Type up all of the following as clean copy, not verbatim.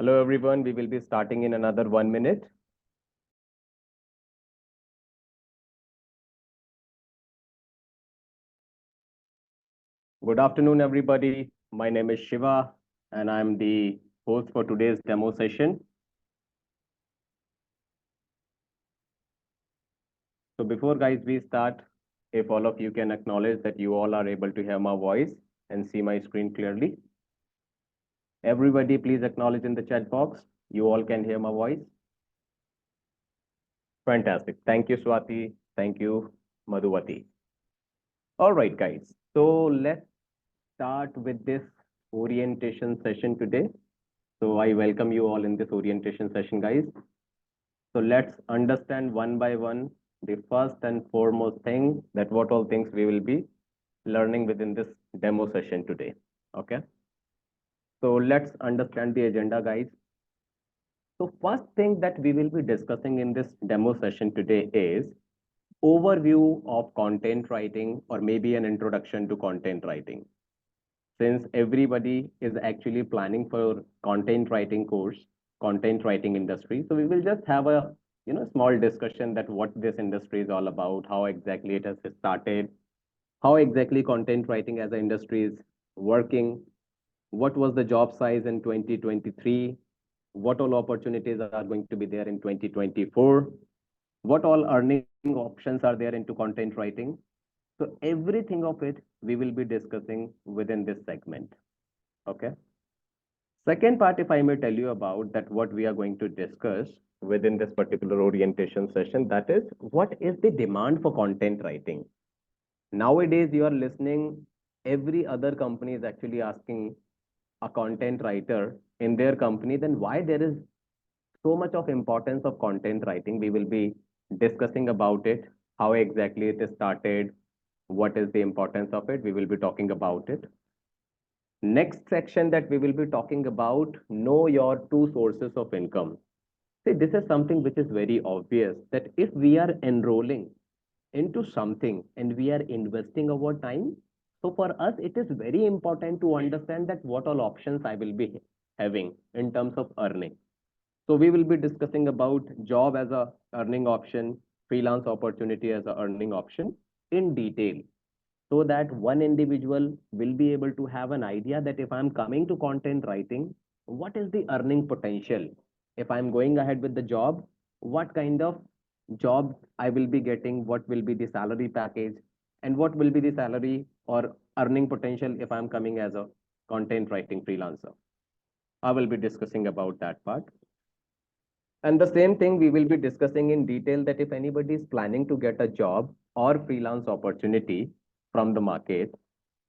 Hello everyone, we will be starting in another 1 minute. Good afternoon everybody. My name is Shiva and I'm the host for today's demo session. So before guys we start, if all of you can acknowledge that you all are able to hear my voice and see my screen clearly. Everybody please acknowledge in the chat box. You all can hear my voice. Fantastic. Thank you Swati. Thank you Madhuvati. All right guys. So let's start with this orientation session today. So I welcome you all in this orientation session, guys. So let's understand one by one the first and foremost thing that what all things we will be learning within this demo session today. Okay. So let's understand the agenda, guys. So first thing that we will be discussing in this demo session today is overview of content writing or maybe an introduction to content writing. Since everybody is actually planning for content writing course, content writing industry, so we will just have a small discussion that what this industry is all about, how exactly it has started, how exactly content writing as an industry is working, what was the job size in 2023, what all opportunities are going to be there in 2024, what all earning options are there into content writing. So everything of it we will be discussing within this segment. Okay. Second part, if I may tell you about that, what we are going to discuss within this particular orientation session, that is, what is the demand for content writing? Nowadays, you are listening, every other company is actually asking a content writer in their company, then why there is so much of importance of content writing? We will be discussing about it, how exactly it is started, what is the importance of it. We will be talking about it. Next section that we will be talking about, know your two sources of income. See, this is something which is very obvious that if we are enrolling into something and we are investing our time, so for us, it is very important to understand that what all options I will be having in terms of earning. So we will be discussing about job as a earning option, freelance opportunity as a earning option in detail, so that one individual will be able to have an idea that if I'm coming to content writing, what is the earning potential? If I'm going ahead with the job, what kind of job I will be getting, what will be the salary package, and what will be the salary or earning potential if I'm coming as a content writing freelancer. I will be discussing about that part. And the same thing we will be discussing in detail that if anybody is planning to get a job or freelance opportunity from the market,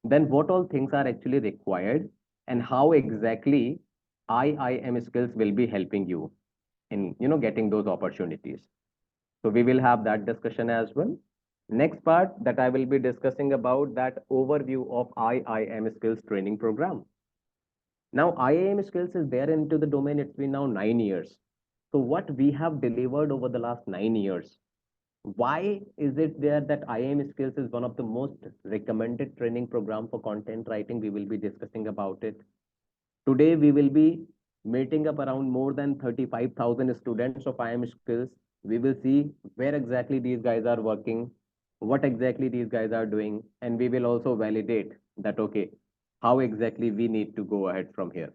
then what all things are actually required and how exactly IIM skills will be helping you in getting those opportunities. So we will have that discussion as well. Next part that I will be discussing about that overview of IIM skills training program. Now IIM skills is there into the domain. It's been now 9 years. So what we have delivered over the last 9 years, why is it there that IIM skills is one of the most recommended training program for content writing? We will be discussing about it. Today, we will be meeting up around more than 35,000 students of IIM skills. We will see where exactly these guys are working, what exactly these guys are doing, and we will also validate that, okay, how exactly we need to go ahead from here.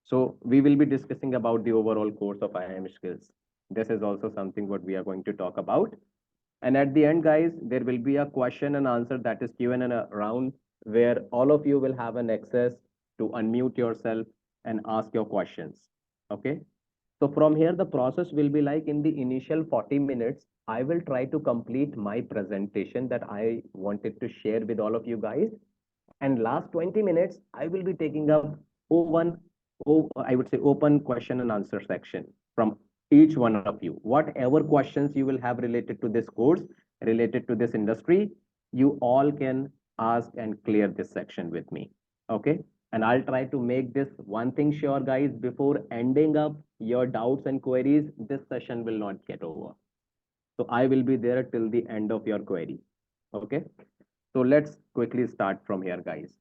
So we will be discussing about the overall course of IIM skills. This is also something what we are going to talk about. And at the end, guys, there will be a question and answer, that is Q&A round, where all of you will have an access to unmute yourself and ask your questions. Okay. So from here, the process will be like in the initial 40 minutes, I will try to complete my presentation that I wanted to share with all of you guys. And last 20 minutes, I will be taking up I would say open question and answer section from each one of you. Whatever questions you will have related to this course, related to this industry, you all can ask and clear this section with me. Okay. And I'll try to make this one thing sure, guys, before ending up your doubts and queries, this session will not get over. So I will be there till the end of your query. Okay. So let's quickly start from here, guys.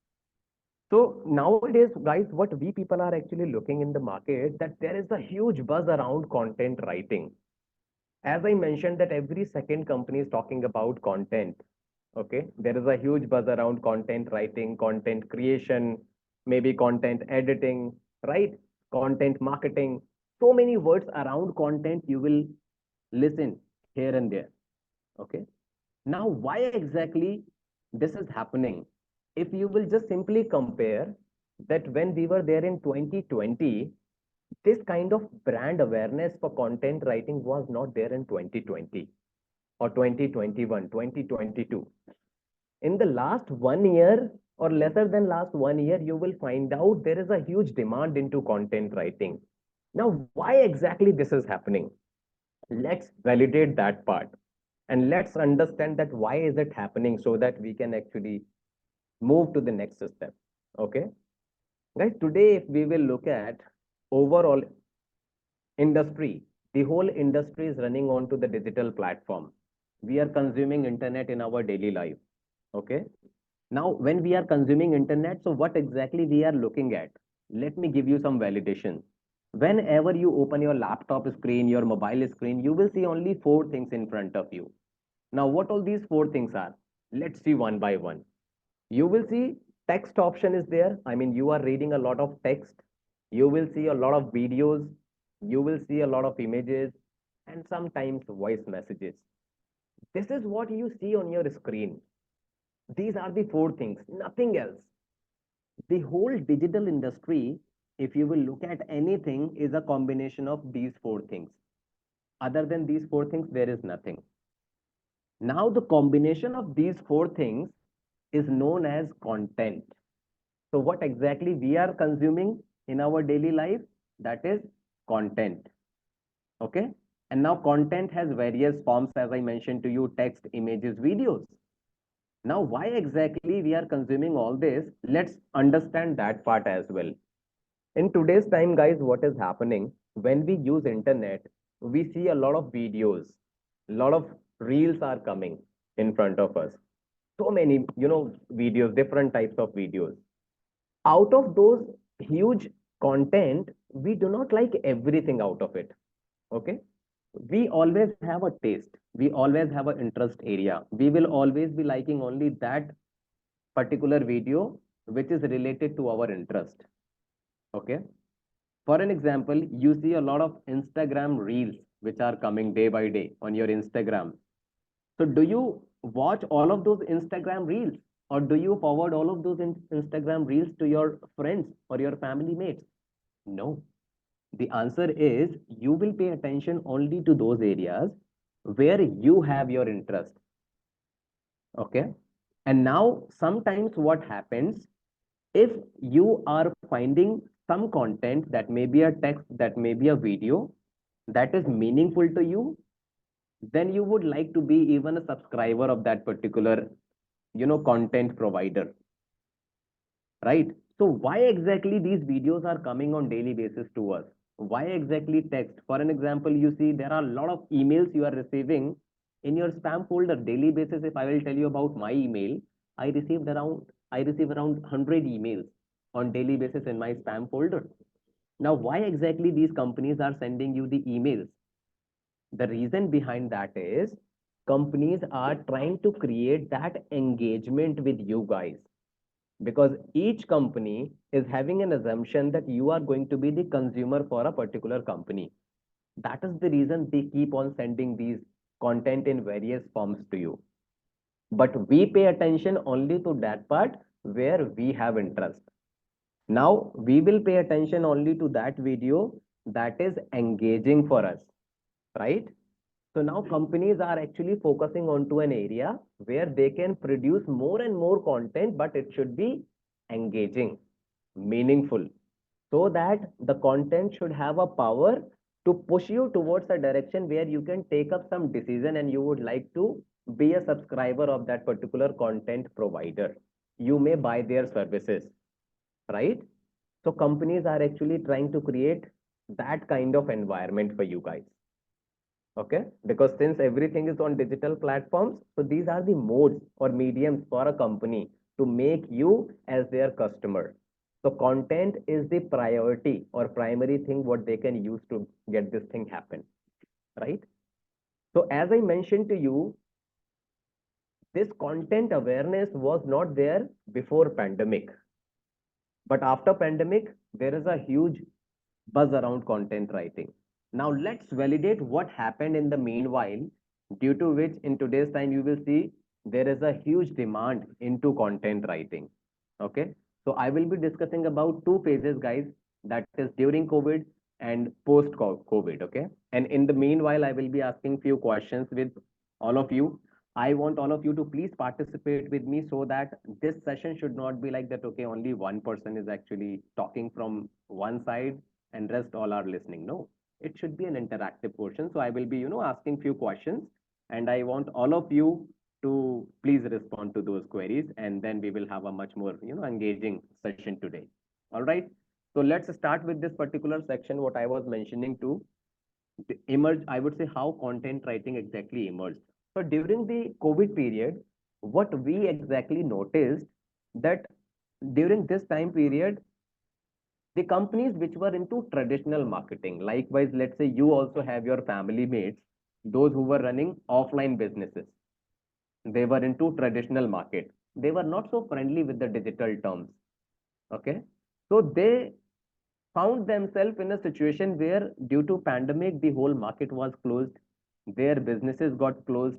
So nowadays, guys, what we people are actually looking in the market, that there is a huge buzz around content writing. As I mentioned, that every second company is talking about content. Okay, there is a huge buzz around content writing, content creation, maybe content editing, right? Content marketing. So many words around content you will listen here and there. Okay. Now, why exactly this is happening? If you will just simply compare that when we were there in 2020, this kind of brand awareness for content writing was not there in 2020 or 2021, 2022. In the last 1 year or lesser than last 1 year, you will find out there is a huge demand into content writing. Now, why exactly this is happening? Let's validate that part and let's understand that why is it happening so that we can actually move to the next step. Okay, guys, today if we will look at overall industry, the whole industry is running on to the digital platform. We are consuming internet in our daily life. Okay, now when we are consuming internet, so what exactly we are looking at? Let me give you some validation. Whenever you open your laptop screen, your mobile screen, you will see only four things in front of you. Now, what all these four things are? Let's see one by one. You will see text option is there. I mean, you are reading a lot of text. You will see a lot of videos. You will see a lot of images and sometimes voice messages. This is what you see on your screen. These are the four things, nothing else. The whole digital industry, if you will look at anything, is a combination of these four things. Other than these four things, there is nothing. Now, the combination of these four things is known as content. So, what exactly we are consuming in our daily life? That is content. Okay. And now, content has various forms, as I mentioned to you: text, images, videos. Now, why exactly we are consuming all this? Let's understand that part as well. In today's time, guys, what is happening when we use internet? We see a lot of videos, a lot of reels are coming in front of us. So many, videos, different types of videos. Out of those huge content, we do not like everything out of it. Okay. We always have a taste. We always have an interest area. We will always be liking only that particular video which is related to our interest. Okay. For an example, you see a lot of Instagram reels which are coming day by day on your Instagram. So do you watch all of those Instagram reels or do you forward all of those Instagram reels to your friends or your family mates? No. The answer is you will pay attention only to those areas where you have your interest. Okay. And now sometimes what happens, if you are finding some content that may be a text, that may be a video that is meaningful to you, then you would like to be even a subscriber of that particular, content provider, right? So why exactly these videos are coming on daily basis to us? Why exactly text? For an example, you see there are a lot of emails you are receiving in your spam folder daily basis. If I will tell you about my email, I receive around 100 emails on daily basis in my spam folder. Now, why exactly these companies are sending you the emails? The reason behind that is companies are trying to create that engagement with you guys, because each company is having an assumption that you are going to be the consumer for a particular company. That is the reason they keep on sending these content in various forms to you. But we pay attention only to that part where we have interest. Now we will pay attention only to that video that is engaging for us, right? So now companies are actually focusing onto an area where they can produce more and more content, but it should be engaging, meaningful, so that the content should have a power to push you towards a direction where you can take up some decision and you would like to be a subscriber of that particular content provider. You may buy their services, right? So companies are actually trying to create that kind of environment for you guys. Okay, because since everything is on digital platforms, so these are the modes or mediums for a company to make you as their customer. So content is the priority or primary thing what they can use to get this thing happen, right? So as I mentioned to you, this content awareness was not there before pandemic, but after pandemic, there is a huge buzz around content writing. Now let's validate what happened in the meanwhile, due to which in today's time you will see there is a huge demand into content writing. Okay, so I will be discussing about two phases, guys, that is during COVID and post COVID. Okay, and in the meanwhile, I will be asking few questions with all of you. I want all of you to please participate with me so that this session should not be like that. Okay, only one person is actually talking from one side and rest all are listening. No, it should be an interactive portion. So I will be, asking few questions and I want all of you to please respond to those queries and then we will have a much more, engaging session today. All right. So let's start with this particular section, what I was mentioning to emerge, I would say how content writing exactly emerged. So during the COVID period, what we exactly noticed that during this time period, the companies which were into traditional marketing, likewise, let's say you also have your family mates, those who were running offline businesses, they were into traditional market. They were not so friendly with the digital terms. Okay. So they found themselves in a situation where due to pandemic, the whole market was closed. Their businesses got closed.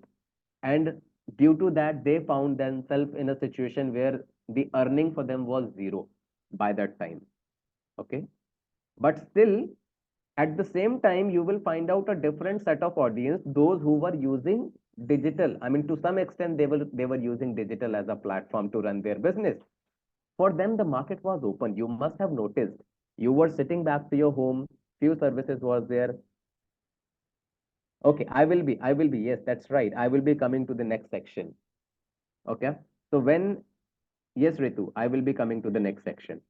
And due to that, they found themselves in a situation where the earning for them was zero by that time. Okay. But still, at the same time, you will find out a different set of audience, those who were using digital. I mean, to some extent, they were using digital as a platform to run their business. For them, the market was open. You must have noticed. You were sitting back to your home, few services was there. Okay, I will be, yes, that's right. I will be coming to the next section. Okay. So when, yes, Ritu, I will be coming to the next section.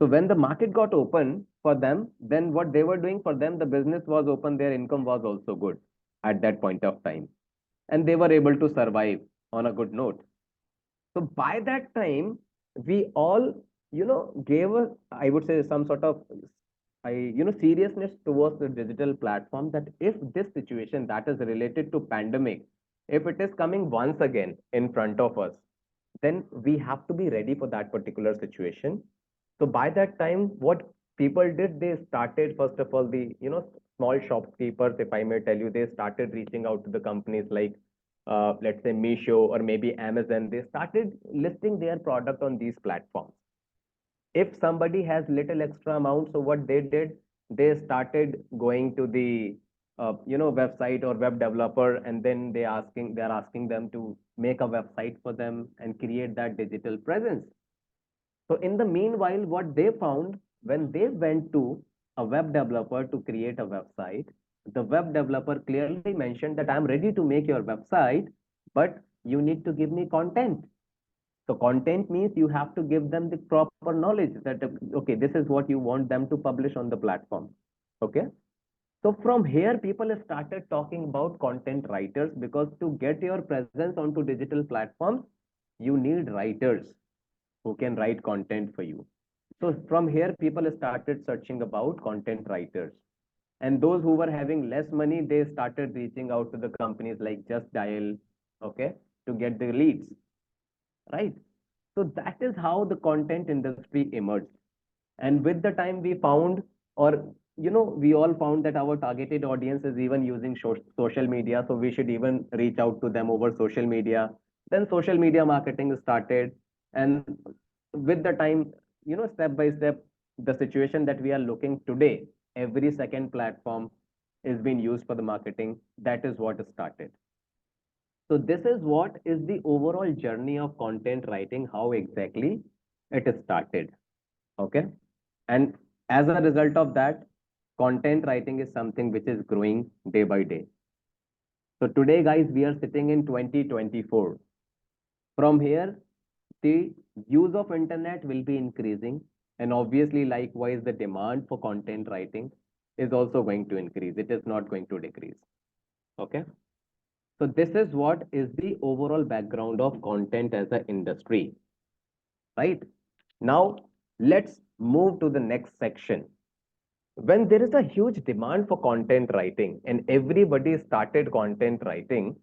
So when the market got open for them, then what they were doing for them, the business was open, their income was also good at that point of time. And they were able to survive on a good note. So by that time, we all, gave us, I would say, some sort of, seriousness towards the digital platform that if this situation that is related to pandemic, if it is coming once again in front of us, then we have to be ready for that particular situation. So by that time, what people did, they started, first of all, the, small shopkeepers, if I may tell you, they started reaching out to the companies like, let's say, Meesho or maybe Amazon. They started listing their product on these platforms. If somebody has little extra amount, so what they did, they started going to the, website or web developer, and then they're asking them to make a website for them and create that digital presence. So in the meanwhile, what they found when they went to a web developer to create a website, the web developer clearly mentioned that I'm ready to make your website, but you need to give me content. So content means you have to give them the proper knowledge that, okay, this is what you want them to publish on the platform. Okay. So from here, people started talking about content writers because to get your presence onto digital platforms, you need writers who can write content for you. So from here, people started searching about content writers. And those who were having less money, they started reaching out to the companies like Just Dial, okay, to get the leads, right? So that is how the content industry emerged. And with the time we found, or we all found that our targeted audience is even using social media. So we should even reach out to them over social media. Then social media marketing started. And with the time, step by step, the situation that we are looking today, every second platform is being used for the marketing. That is what started. So this is what is the overall journey of content writing, how exactly it started. Okay. And as a result of that, content writing is something which is growing day by day. So today, guys, we are sitting in 2024. From here, the use of internet will be increasing. And obviously, likewise, the demand for content writing is also going to increase. It is not going to decrease. Okay. So this is what is the overall background of content as an industry. right? Now, let's move to the next section. When there is a huge demand for content writing and everybody started content writing,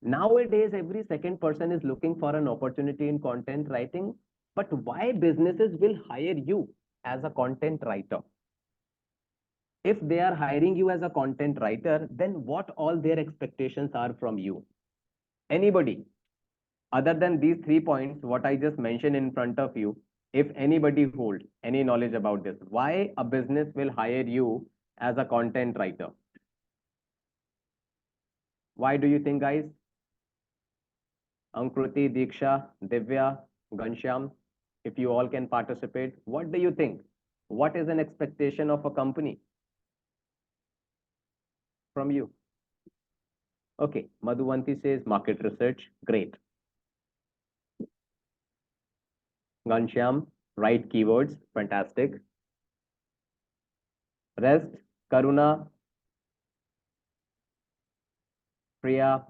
nowadays every second person is looking for an opportunity in content writing. But why businesses will hire you as a content writer? If they are hiring you as a content writer, then what all their expectations are from you? Anybody? Other than these 3 points, what I just mentioned in front of you, if anybody holds any knowledge about this, why a business will hire you as a content writer? Why do you think, guys? Ankruti, Diksha, Divya, Ghanshyam, if you all can participate, what do you think? What is an expectation of a company from you? Okay, Madhuvanti says market research. Great. Ghanshyam, right keywords. Fantastic. Rest, Karuna, Priya,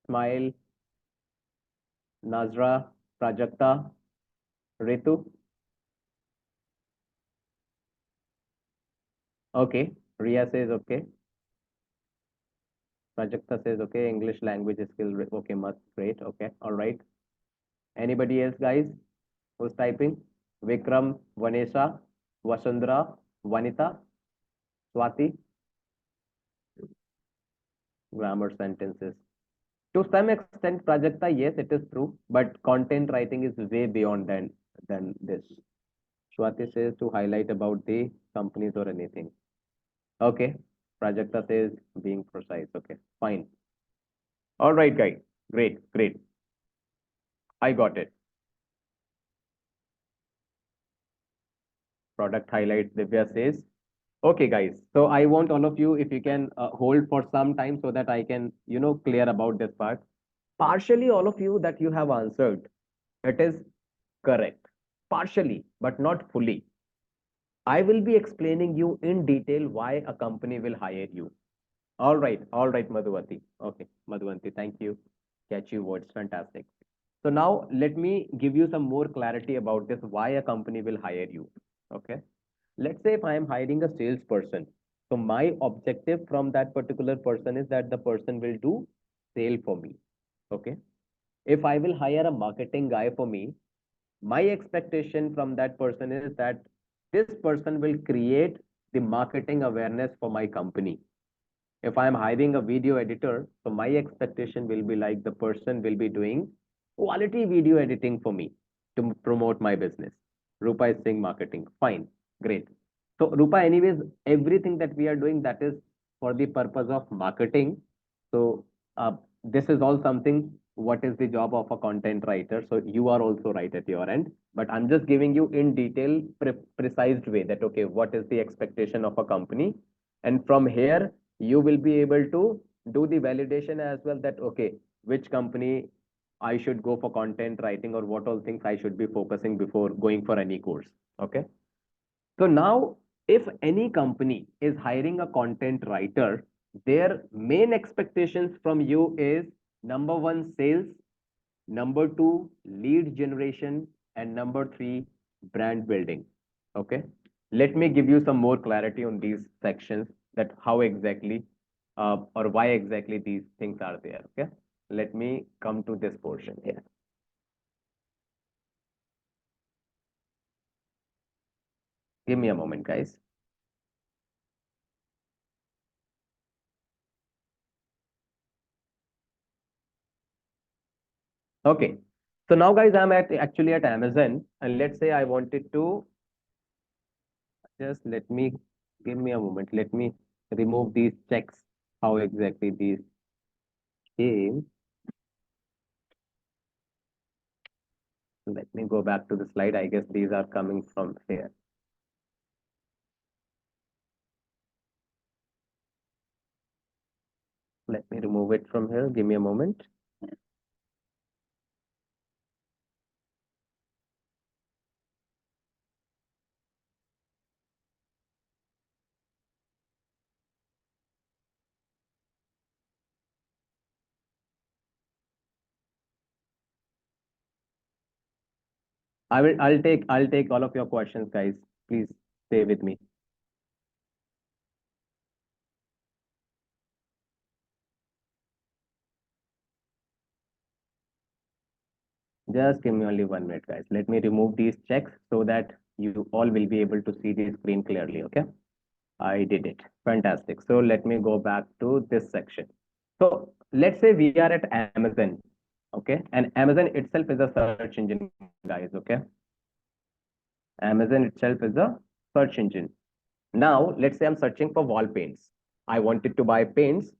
Smile, Nazra, Prajakta, Ritu. Okay. Ria says okay. Prajakta says okay. English language skill. Okay, must. Great. Okay. All right. Anybody else, guys, who's typing? Vikram, Vanessa, Vasundhara, Vanita, Swati. Grammar sentences. To some extent, Prajakta, yes, it is true, but content writing is way beyond than this. Swati says to highlight about the companies or anything. Okay. Prajakta says being precise. Okay, fine. All right, guys. Great, great. I got it. Product highlights, Divya says. Okay, guys. So I want all of you, if you can hold for some time so that I can, clear about this part. Partially, all of you that you have answered, it is correct. Partially, but not fully. I will be explaining you in detail why a company will hire you. All right, Madhuvati. Okay, Madhuvanti, thank you. Catchy words, fantastic. So now let me give you some more clarity about this, why a company will hire you. Okay. Let's say if I am hiring a salesperson, so my objective from that particular person is that the person will do sale for me. Okay. If I will hire a marketing guy for me, my expectation from that person is that this person will create the marketing awareness for my company. If I'm hiring a video editor, so my expectation will be like the person will be doing quality video editing for me to promote my business. Rupa is saying marketing. Fine. Great. So Rupa, anyways, everything that we are doing, that is for the purpose of marketing. So this is all something, what is the job of a content writer? So you are also right at your end, but I'm just giving you in detail, precise way that, okay, what is the expectation of a company? And from here, you will be able to do the validation as well that, okay, which company I should go for content writing or what all things I should be focusing before going for any course. Okay. So now, if any company is hiring a content writer, their main expectations from you is number one, sales, number two, lead generation, and number three, brand building. Okay. Let me give you some more clarity on these sections, that how exactly or why exactly these things are there. Okay. Let me come to this portion here. Give me a moment, guys. Okay. So now, guys, I'm actually at Amazon, and let's say I wanted to just give me a moment. Let me remove these checks. How exactly these came. Let me go back to the slide. I guess these are coming from here. Let me remove it from here. Give me a moment. I'll take all of your questions, guys. Please stay with me. Just give me only 1 minute, guys. Let me remove these checks so that you all will be able to see the screen clearly. Okay. I did it. Fantastic. So let me go back to this section. So let's say we are at Amazon. Okay. And Amazon itself is a search engine, guys. Okay. Amazon itself is a search engine. Now, let's say I'm searching for wall paints. I wanted to buy paints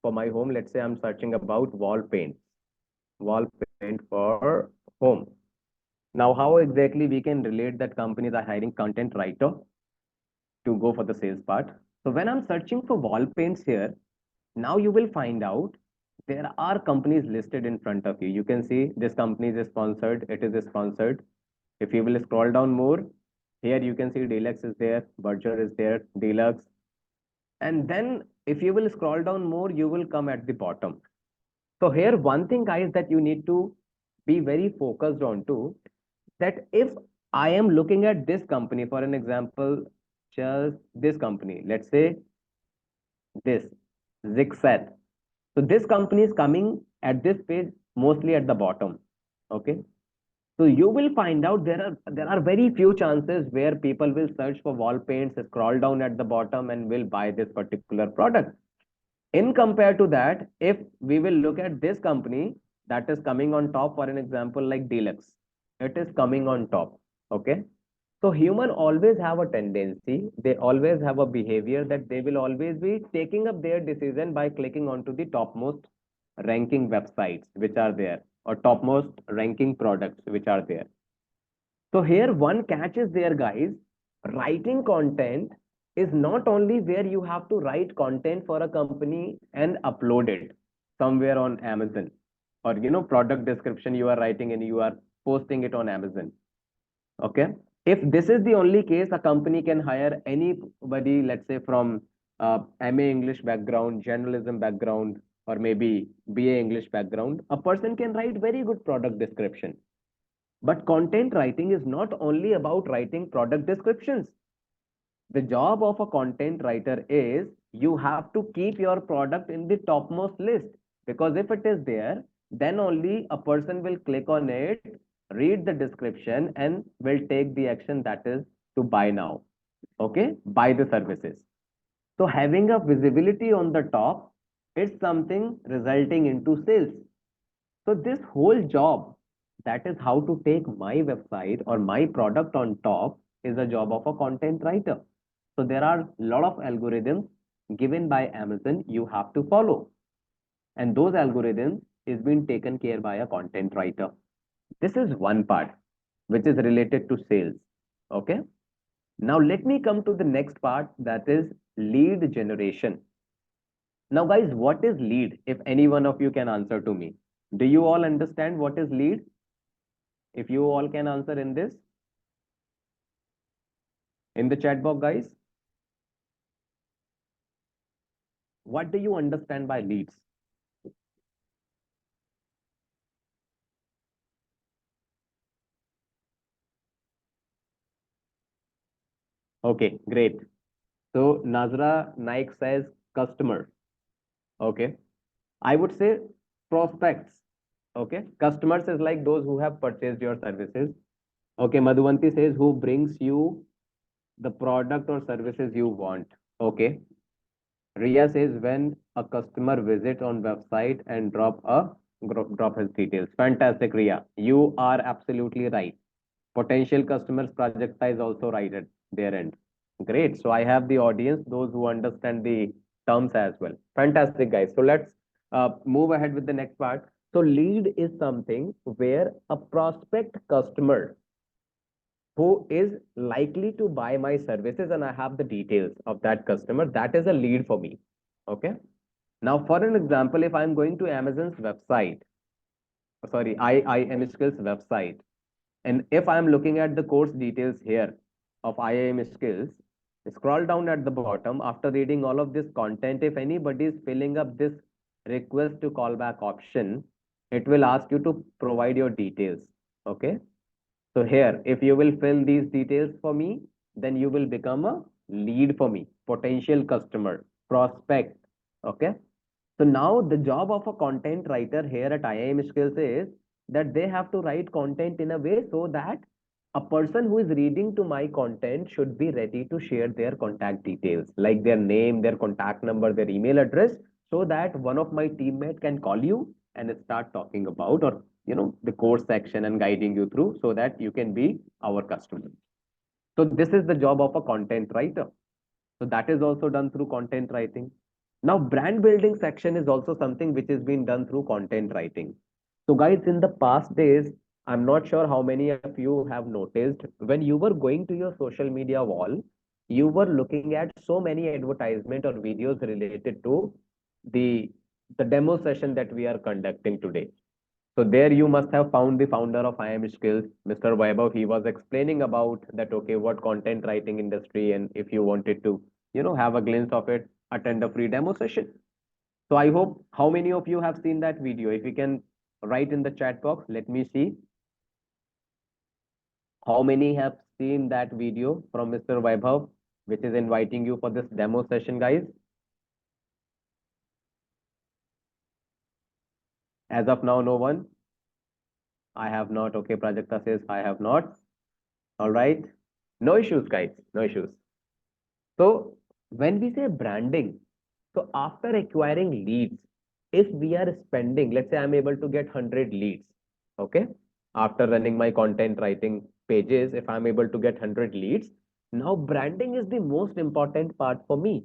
for my home. Let's say I'm searching about wall paint for home. Now, how exactly we can relate that companies are hiring content writer to go for the sales part? So when I'm searching for wall paints here, now you will find out there are companies listed in front of you. You can see this company is sponsored. It is sponsored. If you will scroll down more, here you can see Deluxe is there, Berger is there, Deluxe. And then if you will scroll down more, you will come at the bottom. So here, one thing, guys, that you need to be very focused on too, that if I am looking at this company, for an example, just this company, let's say this Zixat. So this company is coming at this page mostly at the bottom. Okay. So you will find out there are very few chances where people will search for wall paints, scroll down at the bottom and will buy this particular product. In compared to that, if we will look at this company that is coming on top, for an example, like Deluxe, it is coming on top. Okay. So human always have a tendency, they always have a behavior that they will always be taking up their decision by clicking onto the topmost ranking websites which are there or topmost ranking products which are there. So here one catch is there, guys. Writing content is not only where you have to write content for a company and upload it somewhere on Amazon or product description you are writing and you are posting it on Amazon. Okay. If this is the only case, a company can hire anybody, let's say from MA English background, journalism background, or maybe BA English background. A person can write very good product description. But content writing is not only about writing product descriptions. The job of a content writer is you have to keep your product in the topmost list, because if it is there, then only a person will click on it, read the description and will take the action, that is to buy now. Okay, buy the services. So having a visibility on the top is something resulting into sales. So this whole job, that is how to take my website or my product on top, is a job of a content writer. So there are a lot of algorithms given by Amazon you have to follow. And those algorithms is being taken care by a content writer. This is one part which is related to sales. Okay. Now let me come to the next part, that is lead generation. Now guys, what is lead? If any one of you can answer to me. Do you all understand what is lead? If you all can answer in this, in the chat box, guys, what do you understand by leads? Okay, great. So Nazra Naik says customer. Okay. I would say prospects. Okay. Customers is like those who have purchased your services. Okay. Madhuvanti says who brings you the product or services you want. Okay. Ria says when a customer visits on website and drop his details. Fantastic, Ria. You are absolutely right. Potential customers project size also right at their end. Great. So I have the audience, those who understand the terms as well. Fantastic, guys. So let's move ahead with the next part. So lead is something where a prospect customer who is likely to buy my services and I have the details of that customer, that is a lead for me. Okay. Now, for an example, if I'm going to Amazon's website, sorry, IIM Skills website, and if I'm looking at the course details here of IIM Skills, scroll down at the bottom after reading all of this content. If anybody is filling up this request to callback option, it will ask you to provide your details. Okay. So here, if you will fill these details for me, then you will become a lead for me, potential customer, prospect. Okay. So now the job of a content writer here at IIM Skills is that they have to write content in a way so that a person who is reading to my content should be ready to share their contact details, like their name, their contact number, their email address, so that one of my teammate can call you and start talking about, or the course section and guiding you through so that you can be our customer. So this is the job of a content writer. So that is also done through content writing. Now, brand building section is also something which is being done through content writing. So guys, in the past days, I'm not sure how many of you have noticed when you were going to your social media wall, you were looking at so many advertisement or videos related to the the demo session that we are conducting today. So there you must have found the founder of IIM Skills, Mr. Vaibhav. He was explaining about that, okay, what content writing industry, and if you wanted to, have a glimpse of it, attend a free demo session. So I hope how many of you have seen that video? If you can write in the chat box, let me see how many have seen that video from Mr. Vaibhav, which is inviting you for this demo session, guys. As of now, no one. I have not. Okay, Prajakta says I have not. All right. No issues, guys. No issues. So when we say branding, so after acquiring leads, if we are spending, let's say I'm able to get 100 leads, okay? After running my content writing pages, if I'm able to get 100 leads, now branding is the most important part for me.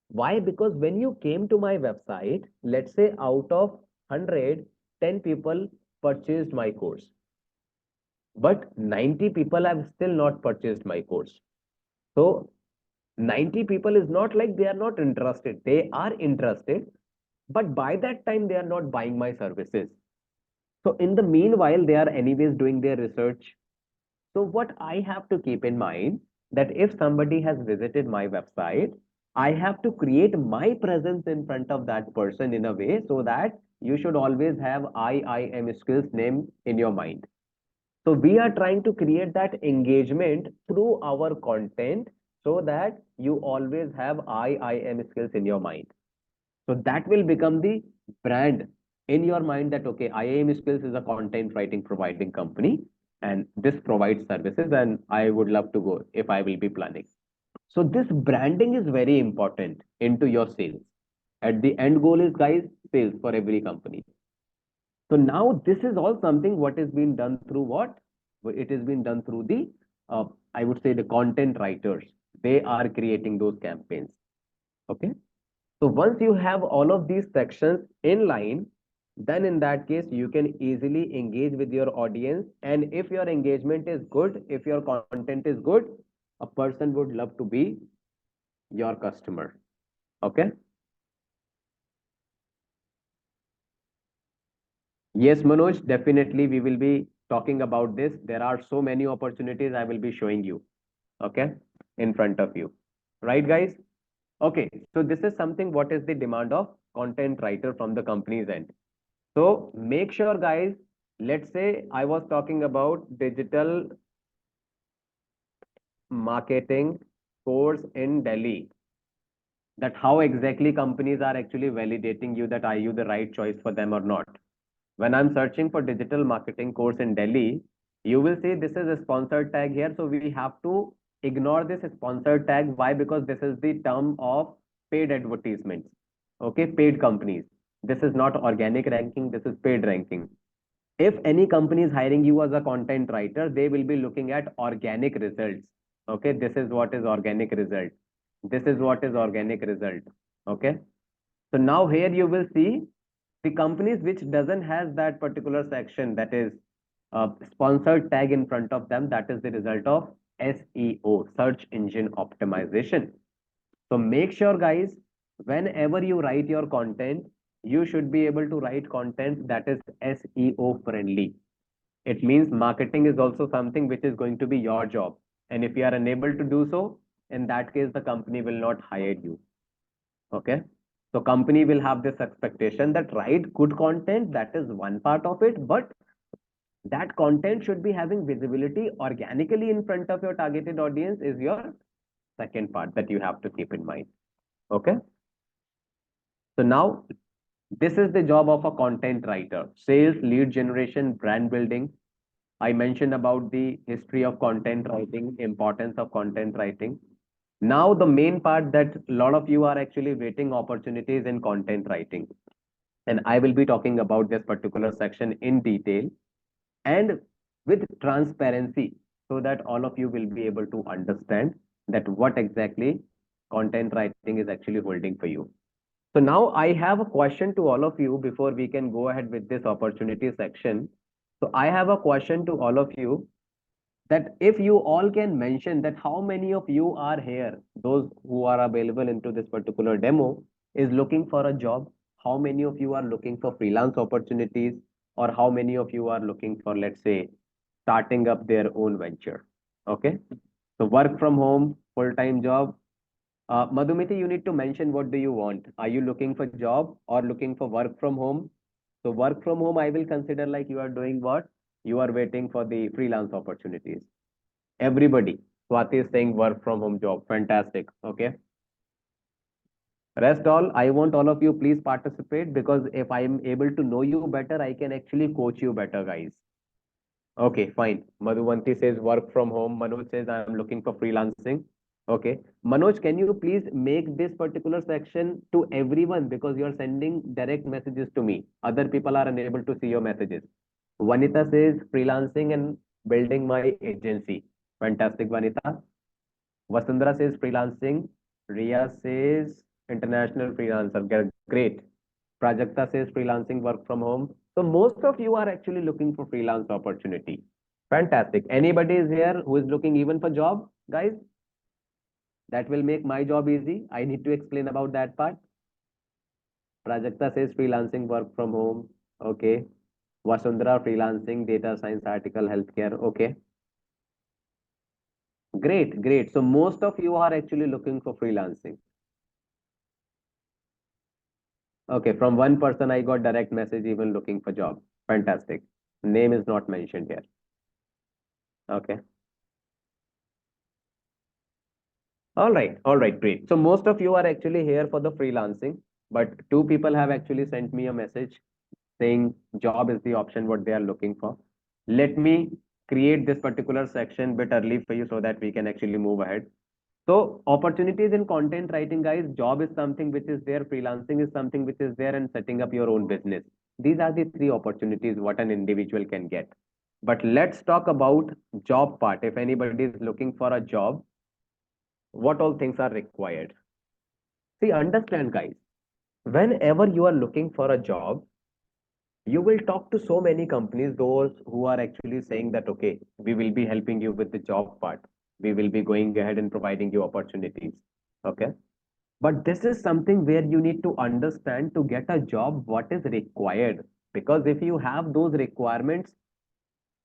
Why? Because when you came to my website, let's say out of 100, 10 people purchased my course, but 90 people have still not purchased my course. So 90 people is not like they are not interested. They are interested, but by that time they are not buying my services. So in the meanwhile, they are anyways doing their research. So what I have to keep in mind that if somebody has visited my website, I have to create my presence in front of that person in a way so that you should always have IIM skills name in your mind. So we are trying to create that engagement through our content so that you always have IIM skills in your mind. So that will become the brand in your mind that, okay, IIM skills is a content writing providing company and this provides services and I would love to go if I will be planning. So this branding is very important into your sales. At the end goal is, guys, sales for every company. So now this is all something what is being done through what? It is being done through the, I would say the content writers. They are creating those campaigns. Okay. So once you have all of these sections in line, then in that case, you can easily engage with your audience. And if your engagement is good, if your content is good, a person would love to be your customer. Okay. Yes, Manoj, definitely we will be talking about this. There are so many opportunities I will be showing you, okay, in front of you. Right, guys? Okay, so this is something what is the demand of content writer from the company's end. So make sure, guys, let's say I was talking about digital marketing course in Delhi, that how exactly companies are actually validating you that are you the right choice for them or not. When I'm searching for digital marketing course in Delhi, you will see this is a sponsored tag here. So we have to ignore this sponsored tag. Why? Because this is the term of paid advertisements. Okay, paid companies. This is not organic ranking, this is paid ranking. If any company is hiring you as a content writer, they will be looking at organic results. Okay, this is what is organic result. This is what is organic result. Okay. So now here you will see the companies which doesn't has that particular section, that is sponsored tag in front of them, that is the result of SEO, search engine optimization. So make sure, guys, whenever you write your content, you should be able to write content that is SEO friendly. It means marketing is also something which is going to be your job. And if you are unable to do so, in that case, the company will not hire you. Okay. So company will have this expectation that write good content, that is one part of it, but That content should be having visibility organically in front of your targeted audience is your second part that you have to keep in mind. Okay. So now this is the job of a content writer: sales, lead generation, brand building. I mentioned about the history of content writing, importance of content writing. Now the main part that a lot of you are actually waiting opportunities in content writing. And I will be talking about this particular section in detail and with transparency so that all of you will be able to understand that what exactly content writing is actually holding for you. So now I have a question to all of you before we can go ahead with this opportunity section. So I have a question to all of you that if you all can mention that how many of you are here, those who are available into this particular demo is looking for a job, how many of you are looking for freelance opportunities, or how many of you are looking for, let's say, starting up their own venture. Okay. So work from home, full-time job. Madhumiti, you need to mention what do you want. Are you looking for job or looking for work from home? So work from home, I will consider like you are doing what? You are waiting for the freelance opportunities. Everybody. Swati is saying work from home job. Fantastic. Okay. Rest all, I want all of you please participate because if I am able to know you better, I can actually coach you better, guys. Okay, fine. Madhuvanti says work from home. Manoj says I'm looking for freelancing. Okay. Manoj, can you please make this particular section to everyone because you're sending direct messages to me. Other people are unable to see your messages. Vanita says freelancing and building my agency. Fantastic, Vanita. Vasundhara says freelancing. Ria says international freelancer. Great. Prajakta says freelancing work from home. So most of you are actually looking for freelance opportunity. Fantastic. Anybody is here who is looking even for job, guys? That will make my job easy. I need to explain about that part. Prajakta says freelancing work from home. Okay. Vasundhara freelancing data science article healthcare. Okay. Great, great. So most of you are actually looking for freelancing. Okay, from one person I got direct message even looking for job. Fantastic. Name is not mentioned here. Okay. All right, great. So most of you are actually here for the freelancing, but two people have actually sent me a message saying job is the option what they are looking for. Let me create this particular section bit early for you so that we can actually move ahead. So opportunities in content writing, guys, job is something which is there, freelancing is something which is there, and setting up your own business. These are the three opportunities what an individual can get. But let's talk about job part. If anybody is looking for a job, what all things are required? See, understand, guys, whenever you are looking for a job, you will talk to so many companies, those who are actually saying that, okay, we will be helping you with the job part. We will be going ahead and providing you opportunities. Okay. But this is something where you need to understand to get a job what is required. Because if you have those requirements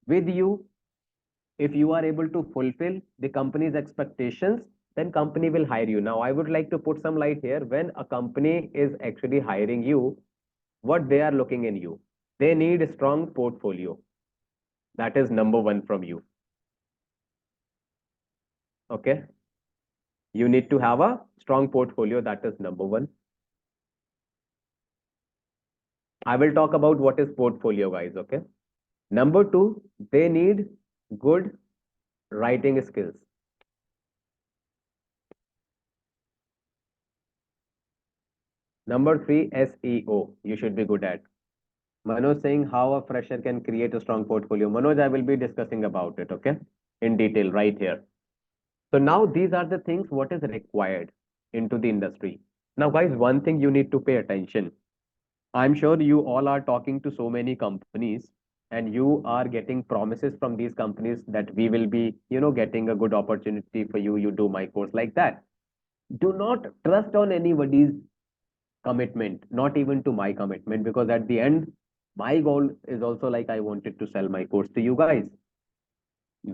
with you, if you are able to fulfill the company's expectations, then company will hire you. Now, I would like to put some light here. When a company is actually hiring you, what they are looking in you, they need a strong portfolio. That is number one from you. Okay. You need to have a strong portfolio. That is number one. I will talk about what is portfolio, guys. Okay. Number two, they need good writing skills. Number three, SEO. You should be good at. Manoj saying how a fresher can create a strong portfolio. Manoj, I will be discussing about it, okay, in detail right here. So now these are the things what is required into the industry. Now, guys, one thing you need to pay attention. I'm sure you all are talking to so many companies and you are getting promises from these companies that we will be, getting a good opportunity for you. You do my course like that. Do not trust on anybody's commitment, not even to my commitment, because at the end, my goal is also like I wanted to sell my course to you guys.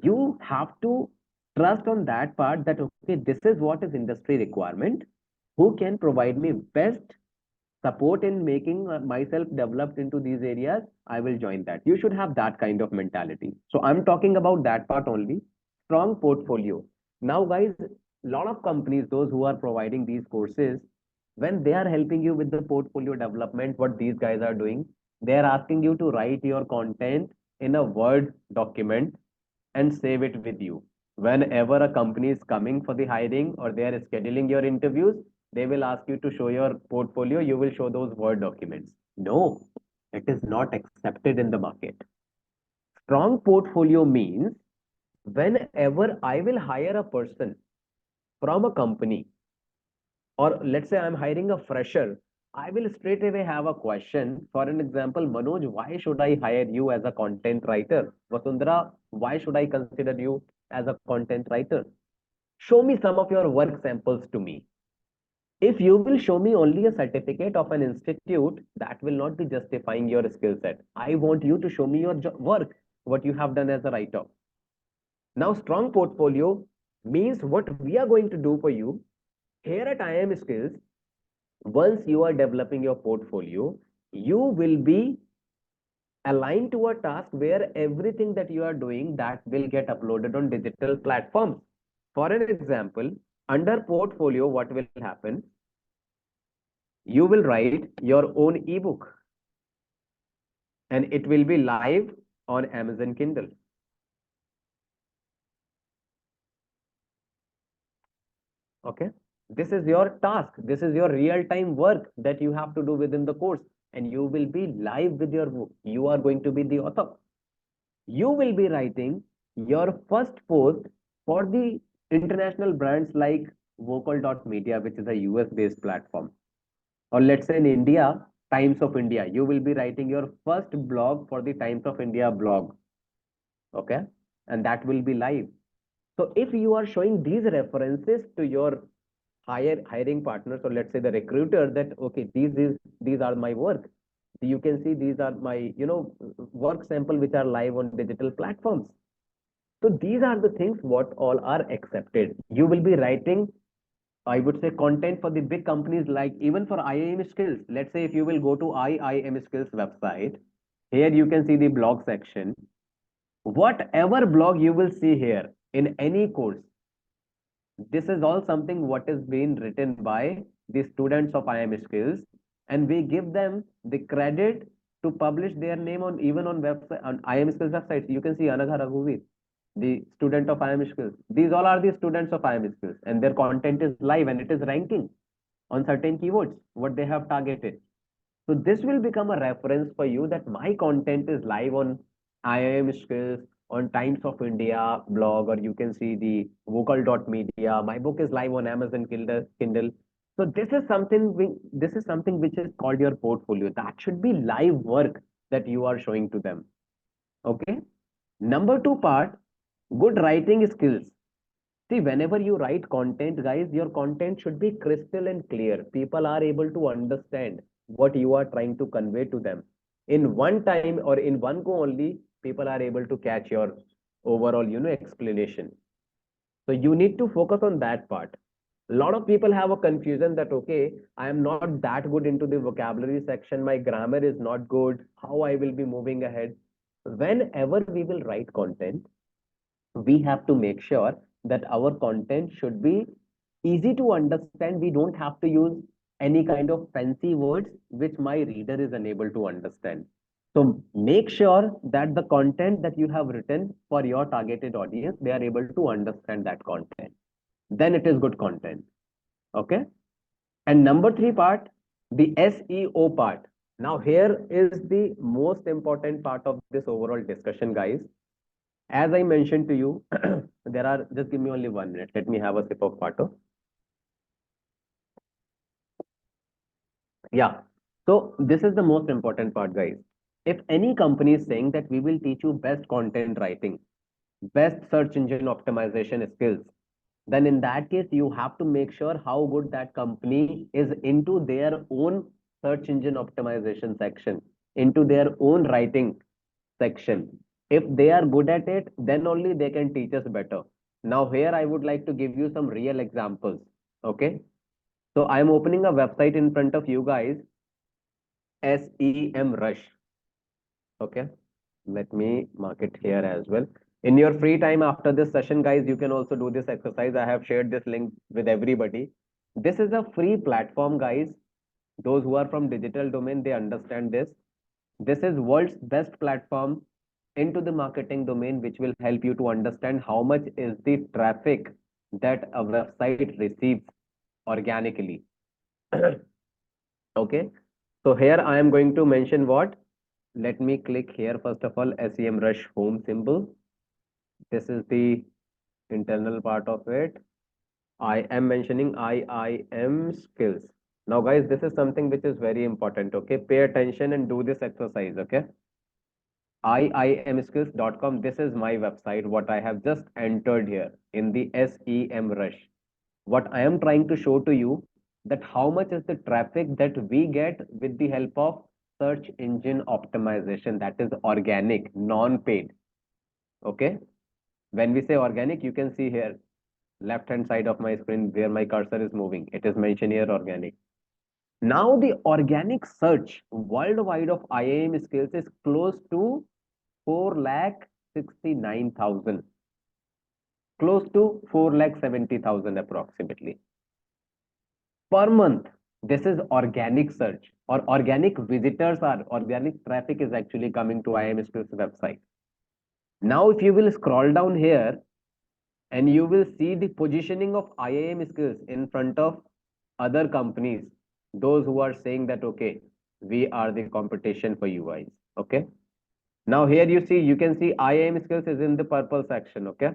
You have to trust on that part that, okay, this is what is industry requirement. Who can provide me best support in making myself developed into these areas, I will join that. You should have that kind of mentality. So I'm talking about that part only. Strong portfolio. Now, guys, a lot of companies, those who are providing these courses, when they are helping you with the portfolio development, what these guys are doing, they are asking you to write your content in a Word document and save it with you. Whenever a company is coming for the hiring or they are scheduling your interviews, they will ask you to show your portfolio. You will show those Word documents. No, it is not accepted in the market. Strong portfolio means whenever I will hire a person from a company, or let's say I'm hiring a fresher, I will straight away have a question. For an example, Manoj, why should I hire you as a content writer? Vasundhara, why should I consider you as a content writer? Show me some of your work samples to me. If you will show me only a certificate of an institute, that will not be justifying your skill set. I want you to show me your work, what you have done as a writer. Now, strong portfolio means what we are going to do for you here at IIM Skills. Once you are developing your portfolio, you will be aligned to a task where everything that you are doing that will get uploaded on digital platforms. For an example, under portfolio, what will happen? You will write your own ebook and it will be live on Amazon Kindle. Okay. This is your task. This is your real-time work that you have to do within the course, and you will be live with your book. You are going to be the author. You will be writing your first post for the international brands like vocal.media, which is a US-based platform. Or let's say in India, Times of India, you will be writing your first blog for the Times of India blog. Okay. And that will be live. So if you are showing these references to your hiring partners, or let's say the recruiter, that okay, these are my work. You can see these are my work sample which are live on digital platforms. So these are the things what all are accepted. You will be writing, I would say, content for the big companies, like even for IIM Skills. Let's say if you will go to IIM Skills website, here you can see the blog section. Whatever blog you will see here in any course, this is all something what is being written by the students of IIM Skills, and we give them the credit to publish their name on even on website on IIM Skills websites. You can see Anagha Raghuveer, the student of IIM Skills. These all are the students of IIM Skills, and their content is live and it is ranking on certain keywords what they have targeted. So this will become a reference for you that my content is live on IIM Skills, on Times of India blog, or you can see the vocal.media. My book is live on Amazon Kindle. So this is something which is called your portfolio. That should be live work that you are showing to them. Okay. Number two part, good writing skills. See, whenever you write content, guys, your content should be crystal and clear. People are able to understand what you are trying to convey to them. In one time or in one go only, people are able to catch your overall, explanation. So you need to focus on that part. A lot of people have a confusion that, okay, I am not that good into the vocabulary section. My grammar is not good. How I will be moving ahead? Whenever we will write content, we have to make sure that our content should be easy to understand. We don't have to use any kind of fancy words which my reader is unable to understand. So make sure that the content that you have written for your targeted audience, they are able to understand that content. Then it is good content. Okay. And number three part, the SEO part. Now here is the most important part of this overall discussion, guys. As I mentioned to you, just give me only 1 minute. Let me have a sip of water. Yeah. So this is the most important part, guys. If any company is saying that we will teach you best content writing, best search engine optimization skills, then in that case, you have to make sure how good that company is into their own search engine optimization section, into their own writing section. If they are good at it, then only they can teach us better. Now here I would like to give you some real examples. Okay. So I'm opening a website in front of you guys. SEM Rush. Okay, let me mark it here as well. In your free time after this session, guys, you can also do this exercise. I have shared this link with everybody. This is a free platform, guys. Those who are from digital domain, they understand this. This is world's best platform into the marketing domain, which will help you to understand how much is the traffic that a website receives organically. Okay, so here I am going to mention what. Let me click here first of all, SEM Rush home symbol. This is the internal part of it. I am mentioning IIM skills. Now, guys, this is something which is very important. Okay, pay attention and do this exercise. Okay, IIMskills.com. This is my website. What I have just entered here in the SEM Rush. What I am trying to show to you that how much is the traffic that we get with the help of search engine optimization, that is organic, non-paid. Okay, when we say organic, you can see here left hand side of my screen where my cursor is moving, it is mentioned here organic. Now the organic search worldwide of IIM skills is close to 4,69,000, close to 4,70,000 approximately per month. This is organic search, or organic visitors, are organic traffic is actually coming to IIM skills website. Now if you will scroll down here and you will see the positioning of IIM skills in front of other companies, those who are saying that, okay, we are the competition for you guys. Okay. Now here you can see IIM skills is in the purple section. Okay.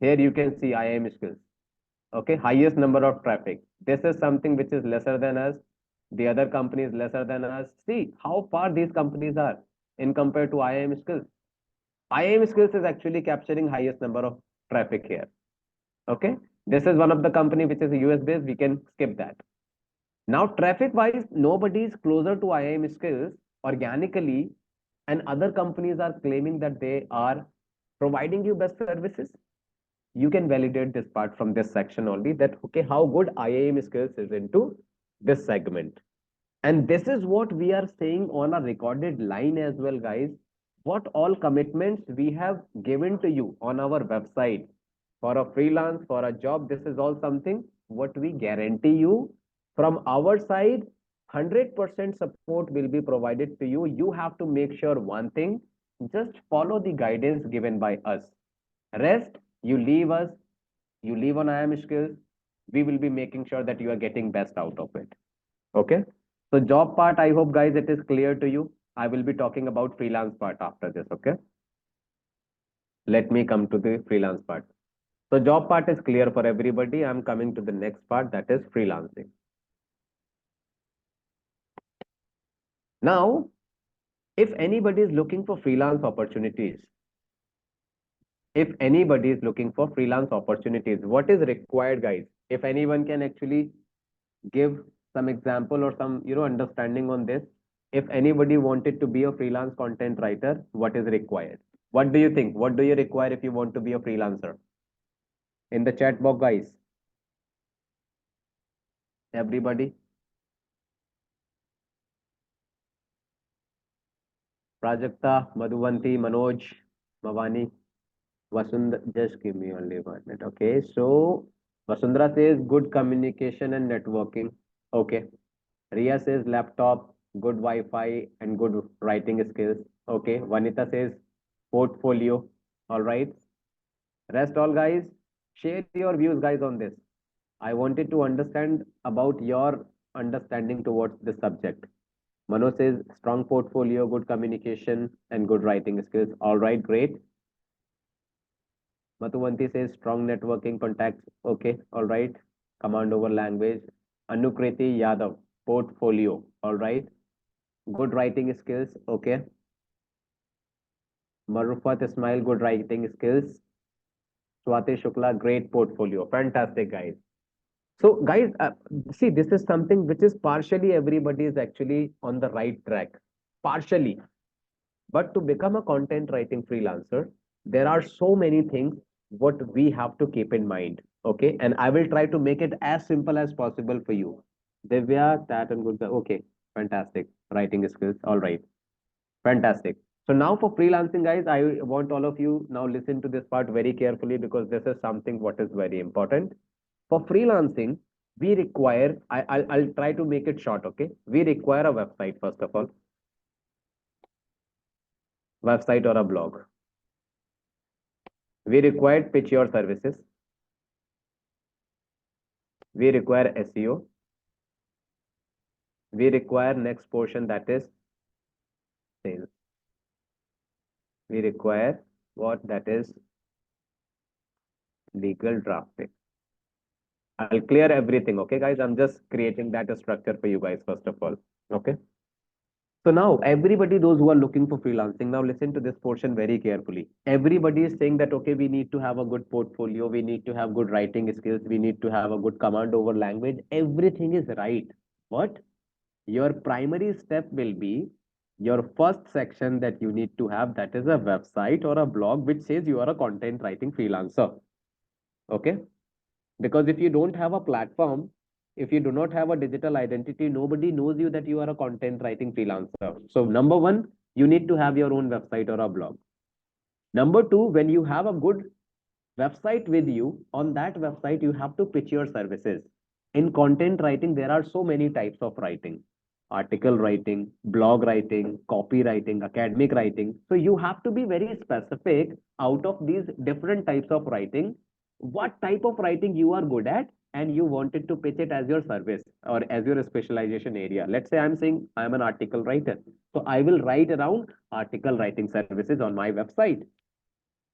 Here you can see IIM skills. Okay. Highest number of traffic. This is something which is lesser than us. The other company is lesser than us. See how far these companies are in compared to IIM skills. IIM skills is actually capturing highest number of traffic here. Okay. This is one of the company which is US based. We can skip that. Now, traffic wise, nobody is closer to IIM skills organically, and other companies are claiming that they are providing you best services. You can validate this part from this section only, that okay, how good IIM skills is into this segment. And this is what we are saying on a recorded line as well, guys. What all commitments we have given to you on our website for a freelance, for a job, this is all something what we guarantee you from our side. 100% support will be provided to you. You have to make sure one thing, just follow the guidance given by us. Rest, you leave us, you leave on IIM skills. We will be making sure that you are getting best out of it. Okay. So job part, I hope guys it is clear to you. I will be talking about freelance part after this. Okay. Let me come to the freelance part. So job part is clear for everybody. I'm coming to the next part, that is freelancing. Now, if anybody is looking for freelance opportunities, what is required, guys? If anyone can actually give some example or some understanding on this. If anybody wanted to be a freelance content writer, what is required? What do you think? What do you require if you want to be a freelancer? In the chat box, guys. Everybody. Prajakta, Madhuvanti, Manoj, Mavani, Vasundhara. Just give me only 1 minute. Okay. So Vasundhara says good communication and networking. Okay. Ria says laptop, good Wi-Fi, and good writing skills. Okay. Vanita says portfolio. All right. Rest all guys, share your views, guys, on this. I wanted to understand about your understanding towards this subject. Mano says strong portfolio, good communication, and good writing skills. All right, great. Matuvanti says strong networking contacts. Okay, all right. Command over language. Anukriti Yadav, portfolio. All right. Good writing skills. Okay. Marufat Ismail, good writing skills. Swati Shukla, great portfolio. Fantastic, guys. So, guys, see, this is something which is partially everybody is actually on the right track. Partially. But to become a content writing freelancer, there are so many things what we have to keep in mind. Okay. And I will try to make it as simple as possible for you. Divya, that and good. Okay. Fantastic. Writing skills. All right. Fantastic. So now for freelancing, guys, I want all of you now listen to this part very carefully because this is something what is very important. For freelancing, we require, I'll try to make it short, okay? We require a website, first of all, website or a blog. We require pitch your services. We require SEO. We require next portion that is sales. We require what that is legal drafting. I'll clear everything, okay, guys? I'm just creating that structure for you guys, first of all, okay? So now everybody, those who are looking for freelancing, now listen to this portion very carefully. Everybody is saying that, okay, we need to have a good portfolio, we need to have good writing skills, we need to have a good command over language. Everything is right. But your primary step will be your first section that you need to have, that is a website or a blog which says you are a content writing freelancer. Okay? Because if you don't have a platform, if you do not have a digital identity, nobody knows you that you are a content writing freelancer. So number one, you need to have your own website or a blog. Number two, when you have a good website with you, on that website, you have to pitch your services. In content writing, there are so many types of writing: article writing, blog writing, copywriting, academic writing. So you have to be very specific out of these different types of writing, what type of writing you are good at, and you wanted to pitch it as your service or as your specialization area. Let's say I'm saying I'm an article writer. So I will write around article writing services on my website.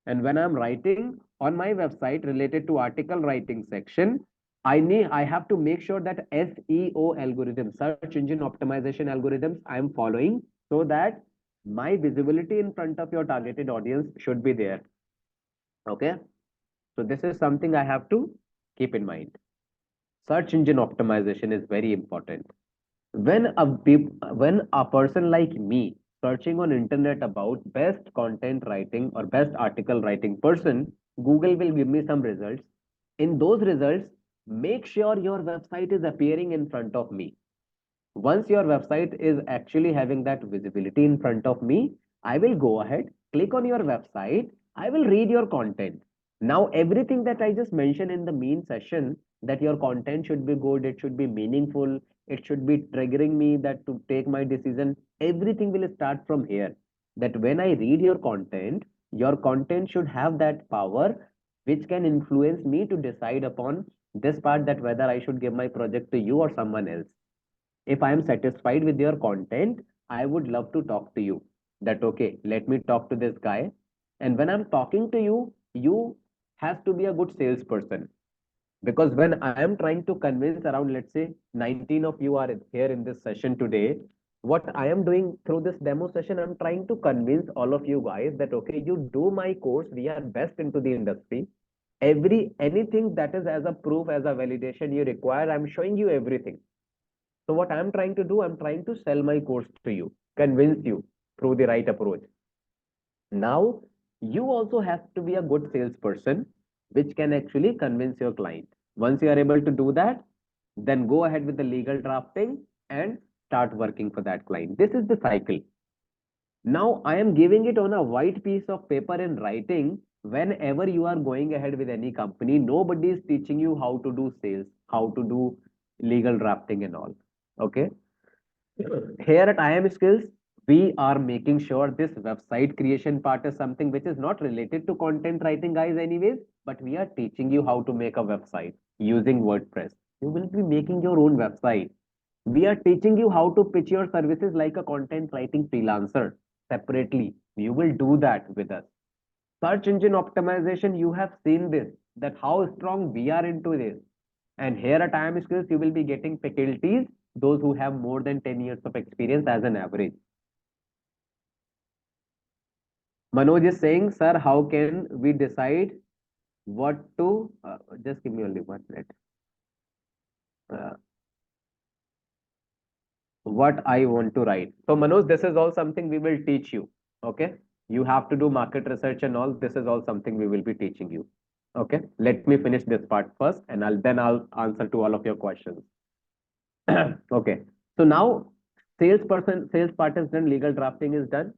And when I'm writing on my website related to article writing section, I have to make sure that SEO algorithms, search engine optimization algorithms, I'm following so that my visibility in front of your targeted audience should be there. Okay. So this is something I have to keep in mind. Search engine optimization is very important. When a person like me searching on internet about best content writing or best article writing person, Google will give me some results. In those results, make sure your website is appearing in front of me. Once your website is actually having that visibility in front of me, I will go ahead, click on your website, I will read your content. Now, everything that I just mentioned in the main session, that your content should be good, it should be meaningful, it should be triggering me that to take my decision, everything will start from here. That when I read your content should have that power which can influence me to decide upon this part, that whether I should give my project to you or someone else. If I am satisfied with your content, I would love to talk to you. That okay, let me talk to this guy. And when I'm talking to you, you have to be a good salesperson. Because when I am trying to convince around, let's say 19 of you are here in this session today, what I am doing through this demo session, I'm trying to convince all of you guys that okay, you do my course, we are best into the industry. Anything that is as a proof, as a validation you require, I'm showing you everything. So what I'm trying to do, I'm trying to sell my course to you, convince you through the right approach. Now, you also have to be a good salesperson, which can actually convince your client. Once you are able to do that, then go ahead with the legal drafting and start working for that client. This is the cycle. Now, I am giving it on a white piece of paper in writing. Whenever you are going ahead with any company, nobody is teaching you how to do sales, how to do legal drafting and all. Okay. Here at IIM Skills, we are making sure this website creation part is something which is not related to content writing, guys, anyways, but we are teaching you how to make a website using WordPress. You will be making your own website. We are teaching you how to pitch your services like a content writing freelancer separately. You will do that with us. Search engine optimization, you have seen this, that how strong we are into this. And here at IIM Skills, you will be getting faculties, those who have more than 10 years of experience as an average. Manoj is saying, sir, how can we decide what to, just give me only 1 minute. What I want to write. So Manoj, this is all something we will teach you. Okay. You have to do market research and all. This is all something we will be teaching you. Okay. Let me finish this part first and I'll answer to all of your questions. Okay. So now Sales part is done, legal drafting is done.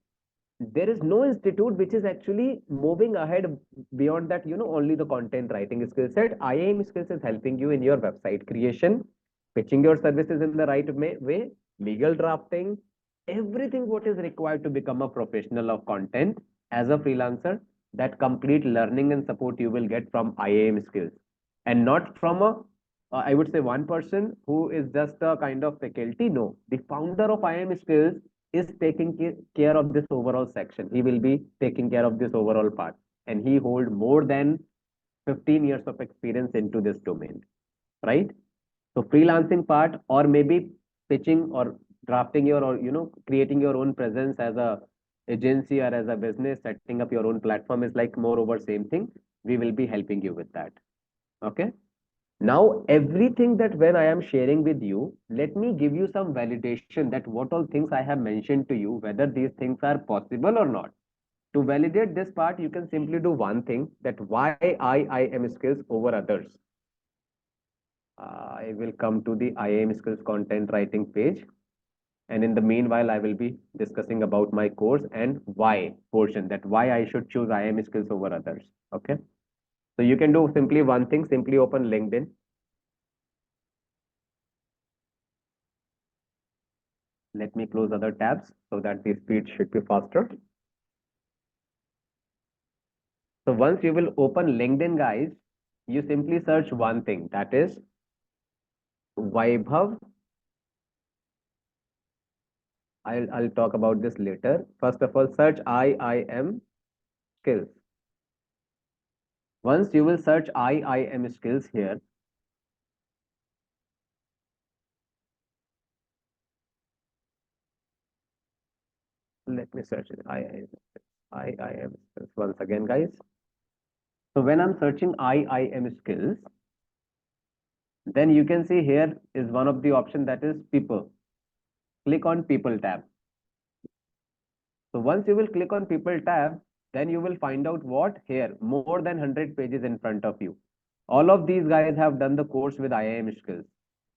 There is no institute which is actually moving ahead beyond that, only the content writing skill set. IIM skills is helping you in your website creation, pitching your services in the right way, legal drafting, everything what is required to become a professional of content as a freelancer. That complete learning and support you will get from IIM skills, and not from I would say one person who is just a kind of faculty. No, the founder of IIM skills is taking care of this overall section. He will be taking care of this overall part, and he hold more than 15 years of experience into this domain, right? So freelancing part, or maybe pitching or drafting your, or creating your own presence as a agency or as a business, setting up your own platform is like moreover same thing. We will be helping you with that. Okay. Now, everything that when I am sharing with you, let me give you some validation that what all things I have mentioned to you, whether these things are possible or not. To validate this part, you can simply do one thing, that why I am skills over others. I will come to the IIM skills content writing page. And in the meanwhile, I will be discussing about my course and why portion, that why I should choose IIM skills over others. Okay. So you can do simply one thing, simply open LinkedIn. Let me close other tabs so that the speed should be faster. So once you will open LinkedIn, guys, you simply search one thing, that is Vaibhav. I'll talk about this later. First of all, search IIM skills. Once you will search IIM skills here, let me search it. IIM skills once again, guys. So when I'm searching IIM skills, then you can see here is one of the option, that is people. Click on people tab. So once you will click on people tab, then you will find out what here, more than 100 pages in front of you. All of these guys have done the course with IIM skills.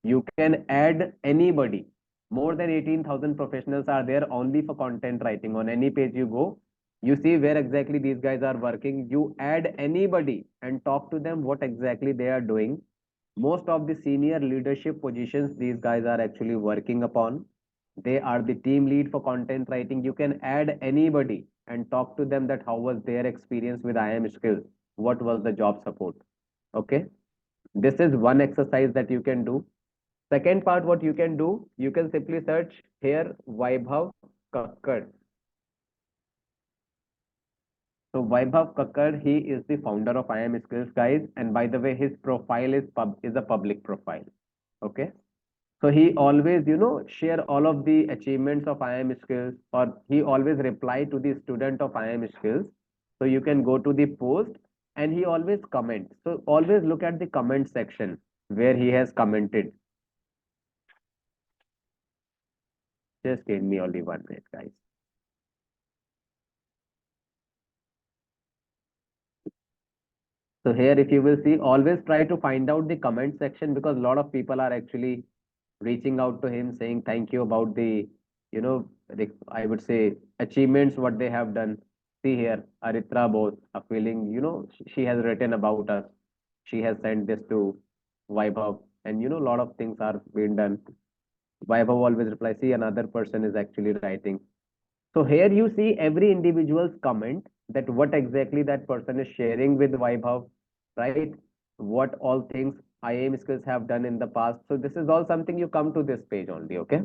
You can add anybody. More than 18,000 professionals are there only for content writing. On any page you go, you see where exactly these guys are working. You add anybody and talk to them what exactly they are doing. Most of the senior leadership positions these guys are actually working upon. They are the team lead for content writing. You can add anybody and talk to them that how was their experience with IIM skills, what was the job support. Okay, this is one exercise that you can do. Second part, what you can do, you can simply search here Vaibhav Kakkad. So Vaibhav Kakkad, he is the founder of IIM skills, guys, and by the way, his profile is a public profile. Okay. So he always, share all of the achievements of IIM skills, or he always reply to the student of IIM skills. So you can go to the post and he always comments. So always look at the comment section where he has commented. Just give me only 1 minute, guys. So here, if you will see, always try to find out the comment section, because a lot of people are actually reaching out to him saying thank you about the, I would say achievements, what they have done. See here, Aritra Bose, a feeling, she has written about us. She has sent this to Vaibhav, and a lot of things are being done. Vaibhav always replies, see, another person is actually writing. So here you see every individual's comment, that what exactly that person is sharing with Vaibhav, right? What all things IIM skills have done in the past. So this is all something you come to this page only, okay?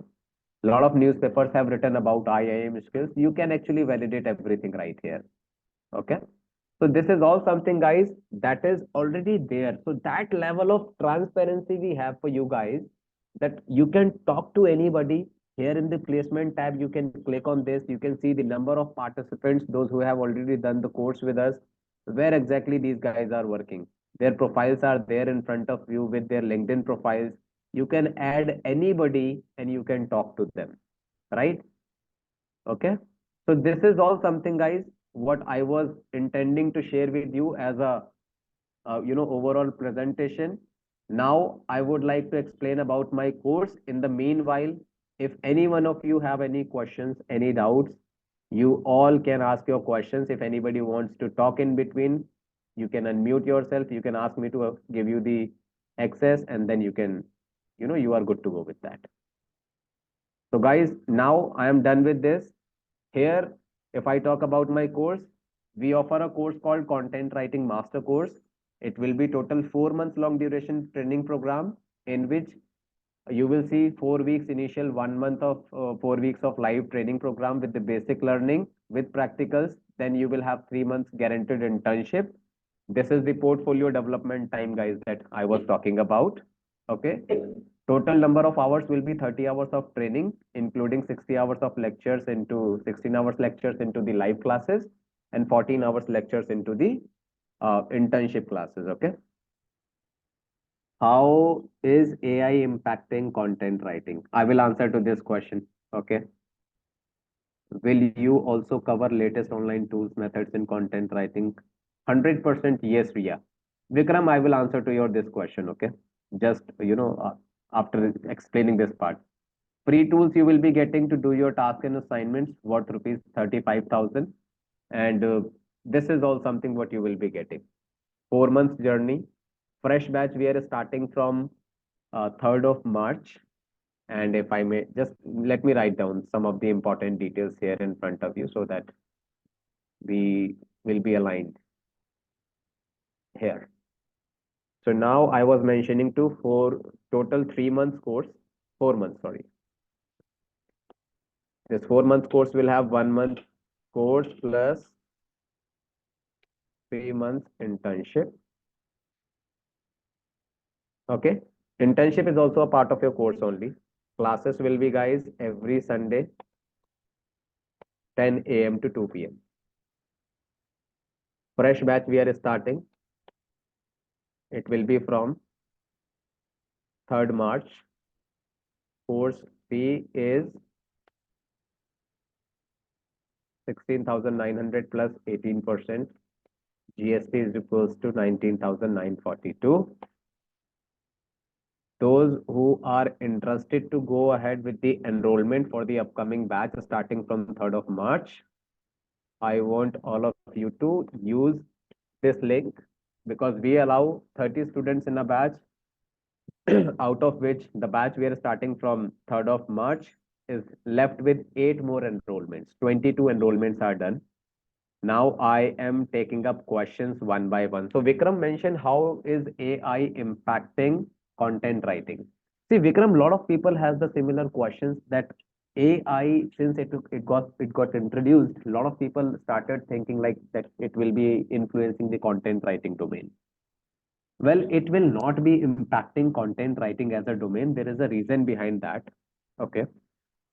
A lot of newspapers have written about IIM skills. You can actually validate everything right here, okay? So this is all something, guys, that is already there. So that level of transparency we have for you guys, that you can talk to anybody. Here in the placement tab, you can click on this. You can see the number of participants, those who have already done the course with us, where exactly these guys are working. Their profiles are there in front of you with their LinkedIn profiles. You can add anybody and you can talk to them, right? Okay. So this is all something, guys, what I was intending to share with you as a, overall presentation. Now I would like to explain about my course. In the meanwhile, If any one of you have any questions, any doubts, you all can ask your questions. If anybody wants to talk in between, you can unmute yourself. You can ask me to give you the access, and then you can, you are good to go with that. So guys, now I am done with this. Here, if I talk about my course, we offer a course called Content Writing Master Course. It will be total 4 months long duration training program in which you will see 4 weeks initial, 1 month of 4 weeks of live training program with the basic learning with practicals. Then you will have 3 months guaranteed internship. This is the portfolio development time, guys, that I was talking about. Okay. Total number of hours will be 30 hours of training, including 60 hours of lectures into 16 hours lectures into the live classes and 14 hours lectures into the internship classes. Okay. How is AI impacting content writing? I will answer to this question. Okay. Will you also cover latest online tools, methods in content writing? 100% yes, Ria. Vikram, I will answer to your this question. Okay. Just, after explaining this part. Free tools you will be getting to do your task and assignments worth rupees 35,000. And this is all something what you will be getting. 4 months journey. Fresh batch we are starting from 3rd of March. And if I may, just let me write down some of the important details here in front of you so that we will be aligned here. So now I was mentioning to for total 3 months course, 4 months, sorry. This 4 month course will have 1 month course plus 3 months internship. Okay. Internship is also a part of your course only. Classes will be, guys, every Sunday, 10 a.m. to 2 p.m. Fresh batch we are starting. It will be from 3rd March. Course fee is 16,900 plus 18%. GST is equals to 19,942. Those who are interested to go ahead with the enrollment for the upcoming batch starting from 3rd of March, I want all of you to use this link because we allow 30 students in a batch, out of which the batch we are starting from 3rd of March is left with 8 more enrollments. 22 enrollments are done. Now I am taking up questions one by one. So Vikram mentioned how is AI impacting content writing. See, Vikram, a lot of people has the similar questions that AI, since it got introduced, a lot of people started thinking like that it will be influencing the content writing domain. Well, it will not be impacting content writing as a domain. There is a reason behind that. Okay.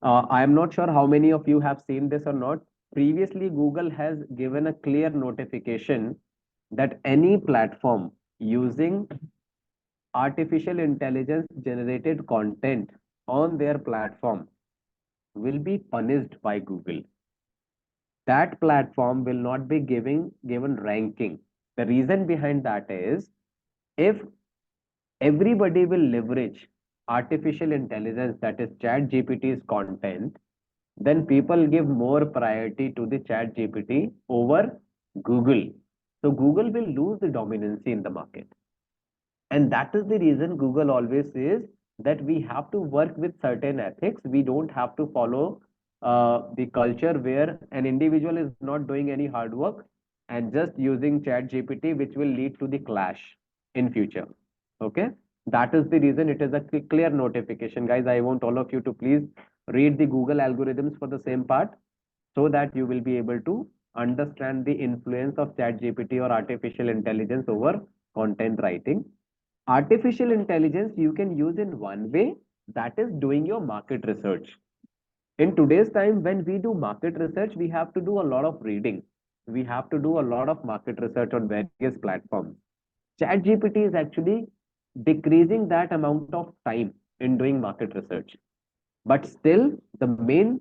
I am not sure how many of you have seen this or not. Previously, Google has given a clear notification that any platform using artificial intelligence generated content on their platform will be punished by Google. That platform will not be given ranking. The reason behind that is if everybody will leverage artificial intelligence, that is chat GPT's content, then people give more priority to the chat GPT over Google. So Google will lose the dominancy in the market. And that is the reason Google always says that we have to work with certain ethics. We don't have to follow the culture where an individual is not doing any hard work and just using chat GPT, which will lead to the clash in future. Okay. That is the reason it is a clear notification. Guys, I want all of you to please read the Google algorithms for the same part so that you will be able to understand the influence of chat GPT or artificial intelligence over content writing. Artificial intelligence you can use in one way, that is doing your market research. In today's time, when we do market research, we have to do a lot of reading. We have to do a lot of market research on various platforms. ChatGPT is actually decreasing that amount of time in doing market research. But still, the main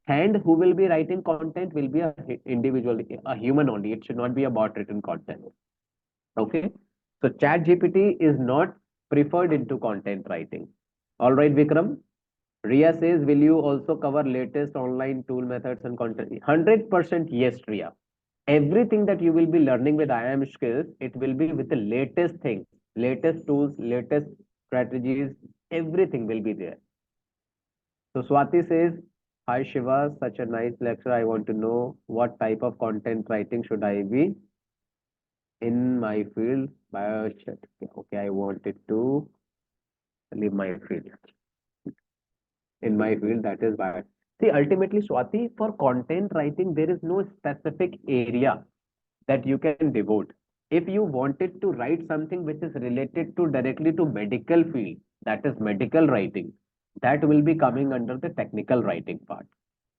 hand who will be writing content will be a individual, a human only. It should not be a bot written content. Okay. So ChatGPT is not preferred into content writing. All right, Vikram. Ria says, will you also cover latest online tool methods and content? 100% yes, Ria. Everything that you will be learning with IIM skills, it will be with the latest things, latest tools, latest strategies, everything will be there. So Swati says, hi Shiva, such a nice lecture. I want to know what type of content writing should I be in my field. Okay, I wanted to leave my field. In my field, that is bio. See, ultimately, Swati, for content writing, there is no specific area that you can devote. If you wanted to write something which is related to directly to medical field, that is medical writing, that will be coming under the technical writing part.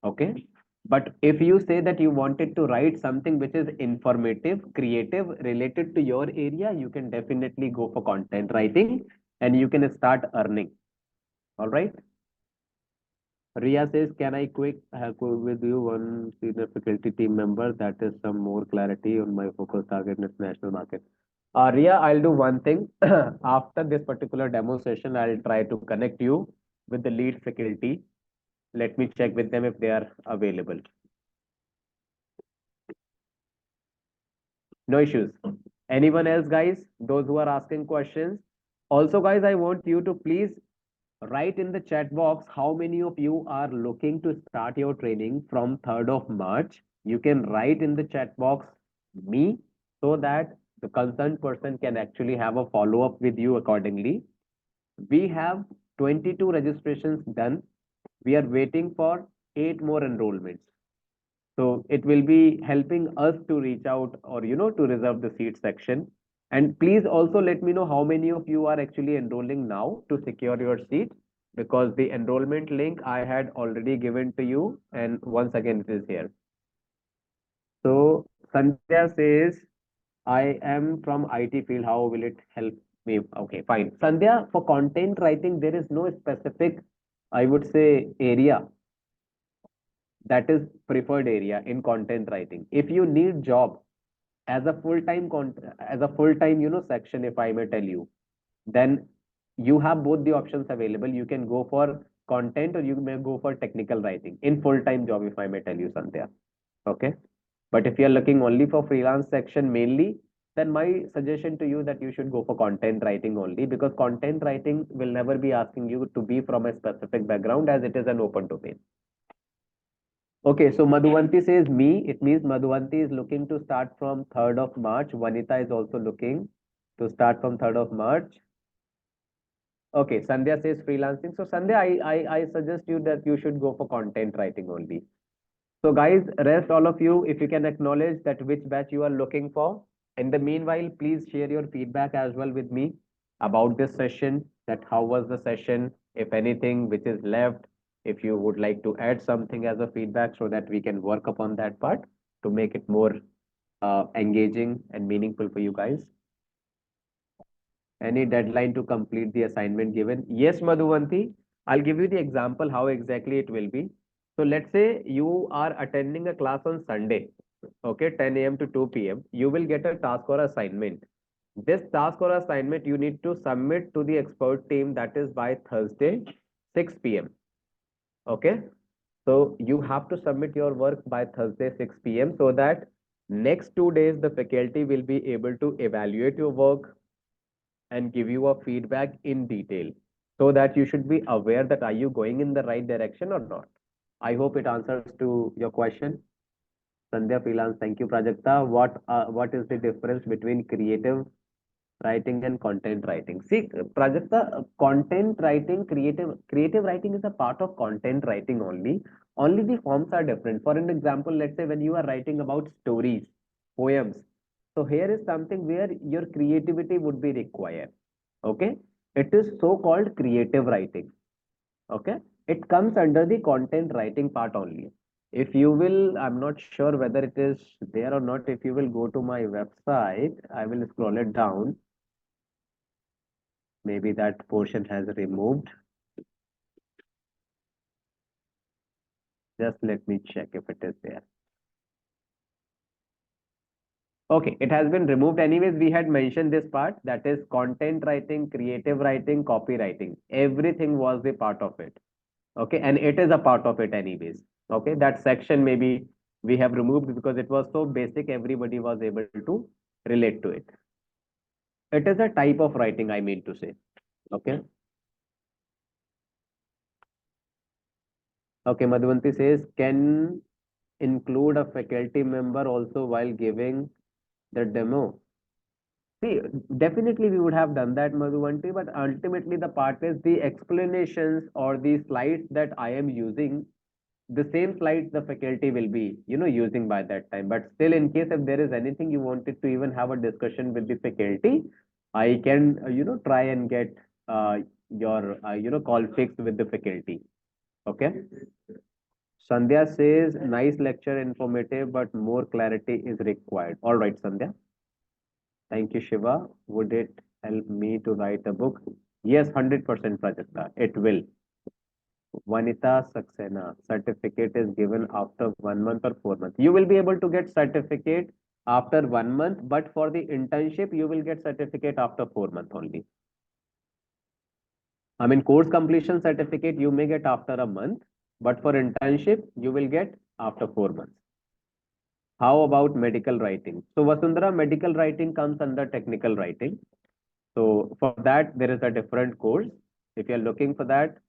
Okay. But if you say that you wanted to write something which is informative, creative, related to your area, you can definitely go for content writing and you can start earning. All right. Ria says, can I quick go with you one senior faculty team member? That is some more clarity on my focus target in national market. Ria, I'll do one thing. After this particular demo session, I'll try to connect you with the lead faculty. Let me check with them if they are available. No issues. Anyone else, guys? Those who are asking questions. Also, guys, I want you to please write in the chat box how many of you are looking to start your training from 3rd of March. You can write in the chat box me so that the concerned person can actually have a follow-up with you accordingly. We have 22 registrations done. We are waiting for 8 more enrollments. So it will be helping us to reach out or, to reserve the seat section. And please also let me know how many of you are actually enrolling now to secure your seat, because the enrollment link I had already given to you. And once again, it is here. So Sandhya says, I am from IT field. How will it help me? Okay, fine. Sandhya, for content writing, there is no specific, I would say, area that is preferred area in content writing. If you need job as a full-time section, if I may tell you, then you have both the options available. You can go for content or you may go for technical writing in full-time job, if I may tell you, Sandhya. Okay. But if you're looking only for freelance section mainly, then my suggestion to you that you should go for content writing only, because content writing will never be asking you to be from a specific background, as it is an open domain. Okay, so Madhuvanti says me. It means Madhuvanti is looking to start from 3rd of March. Vanita is also looking to start from 3rd of March. Okay, Sandhya says freelancing. So Sandhya, I suggest you that you should go for content writing only. So guys, rest all of you, if you can acknowledge that which batch you are looking for. In the meanwhile, please share your feedback as well with me about this session, that how was the session, if anything which is left, if you would like to add something as a feedback so that we can work upon that part to make it more engaging and meaningful for you guys. Any deadline to complete the assignment given? Yes, Madhuvanti. I'll give you the example how exactly it will be. So let's say you are attending a class on Sunday, okay, 10 a.m. to 2 p.m. You will get a task or assignment. This task or assignment you need to submit to the expert team, that is by Thursday, 6 p.m. Okay. So you have to submit your work by Thursday, 6 p.m. so that next 2 days the faculty will be able to evaluate your work and give you a feedback in detail, so that you should be aware that are you going in the right direction or not. I hope it answers to your question. Sandhya freelance, thank you, Prajakta. What is the difference between creative writing and content writing? See, Prajakta, content writing, creative writing is a part of content writing only. Only the forms are different. For an example, let's say when you are writing about stories, poems. So here is something where your creativity would be required. Okay. It is so-called creative writing. Okay. It comes under the content writing part only. If you will, I'm not sure whether it is there or not. If you will go to my website, I will scroll it down. Maybe that portion has removed. Just let me check if it is there. Okay, it has been removed. Anyways, we had mentioned this part, that is content writing, creative writing, copywriting. Everything was the part of it. Okay, and it is a part of it anyways. Okay, that section maybe we have removed because it was so basic, everybody was able to relate to it. It is a type of writing, I mean to say. Okay. Okay, Madhvanti says, can include a faculty member also while giving the demo. See, definitely we would have done that, Madhvanti, but ultimately the part is the explanations or the slides that I am using, the same slides the faculty will be, using by that time. But still, in case if there is anything you wanted to even have a discussion with the faculty, I can, try and get your, call fixed with the faculty. Okay. Sandhya says, nice lecture, informative, but more clarity is required. All right, Sandhya. Thank you, Shiva. Would it help me to write a book? Yes, 100% Prajakta. It will. Vanita Saxena, certificate is given after 1 month or 4 months. You will be able to get certificate after 1 month, but for the internship, you will get certificate after 4 months only. I mean, course completion certificate you may get after a month, but for internship, you will get after 4 months. How about medical writing? So Vasundhara, medical writing comes under technical writing. So for that, there is a different course. If you're looking for that,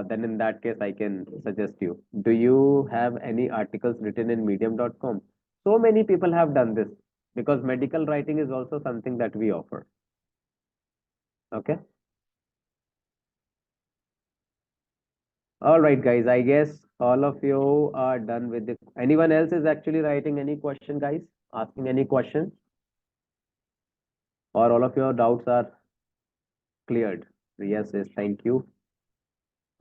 then in that case, I can suggest you. Do you have any articles written in medium.com? So many people have done this because medical writing is also something that we offer. Okay. All right, guys. I guess all of you are done with it. Anyone else is actually writing any question, guys? Asking any question? Or all of your doubts are cleared? Yes, yes. Thank you.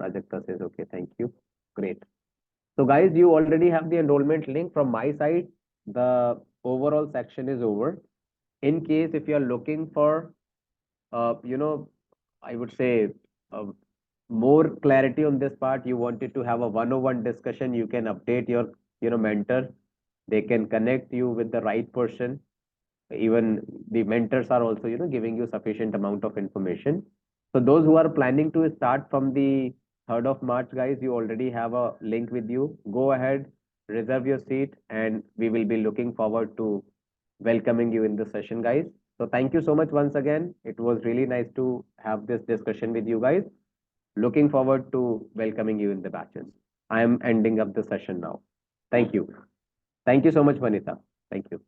Prajakta says, okay, thank you. Great. So guys, you already have the enrollment link from my side. The overall section is over. In case if you're looking for, I would say uh, more clarity on this part, you wanted to have a one-on-one discussion, you can update your, mentor. They can connect you with the right person. Even the mentors are also, giving you sufficient amount of information. So those who are planning to start from the 3rd of March, guys, you already have a link with you. Go ahead, reserve your seat, and we will be looking forward to welcoming you in the session, guys. So thank you so much once again. It was really nice to have this discussion with you guys. Looking forward to welcoming you in the batches. I am ending up the session now. Thank you. Thank you so much, Vanita. Thank you.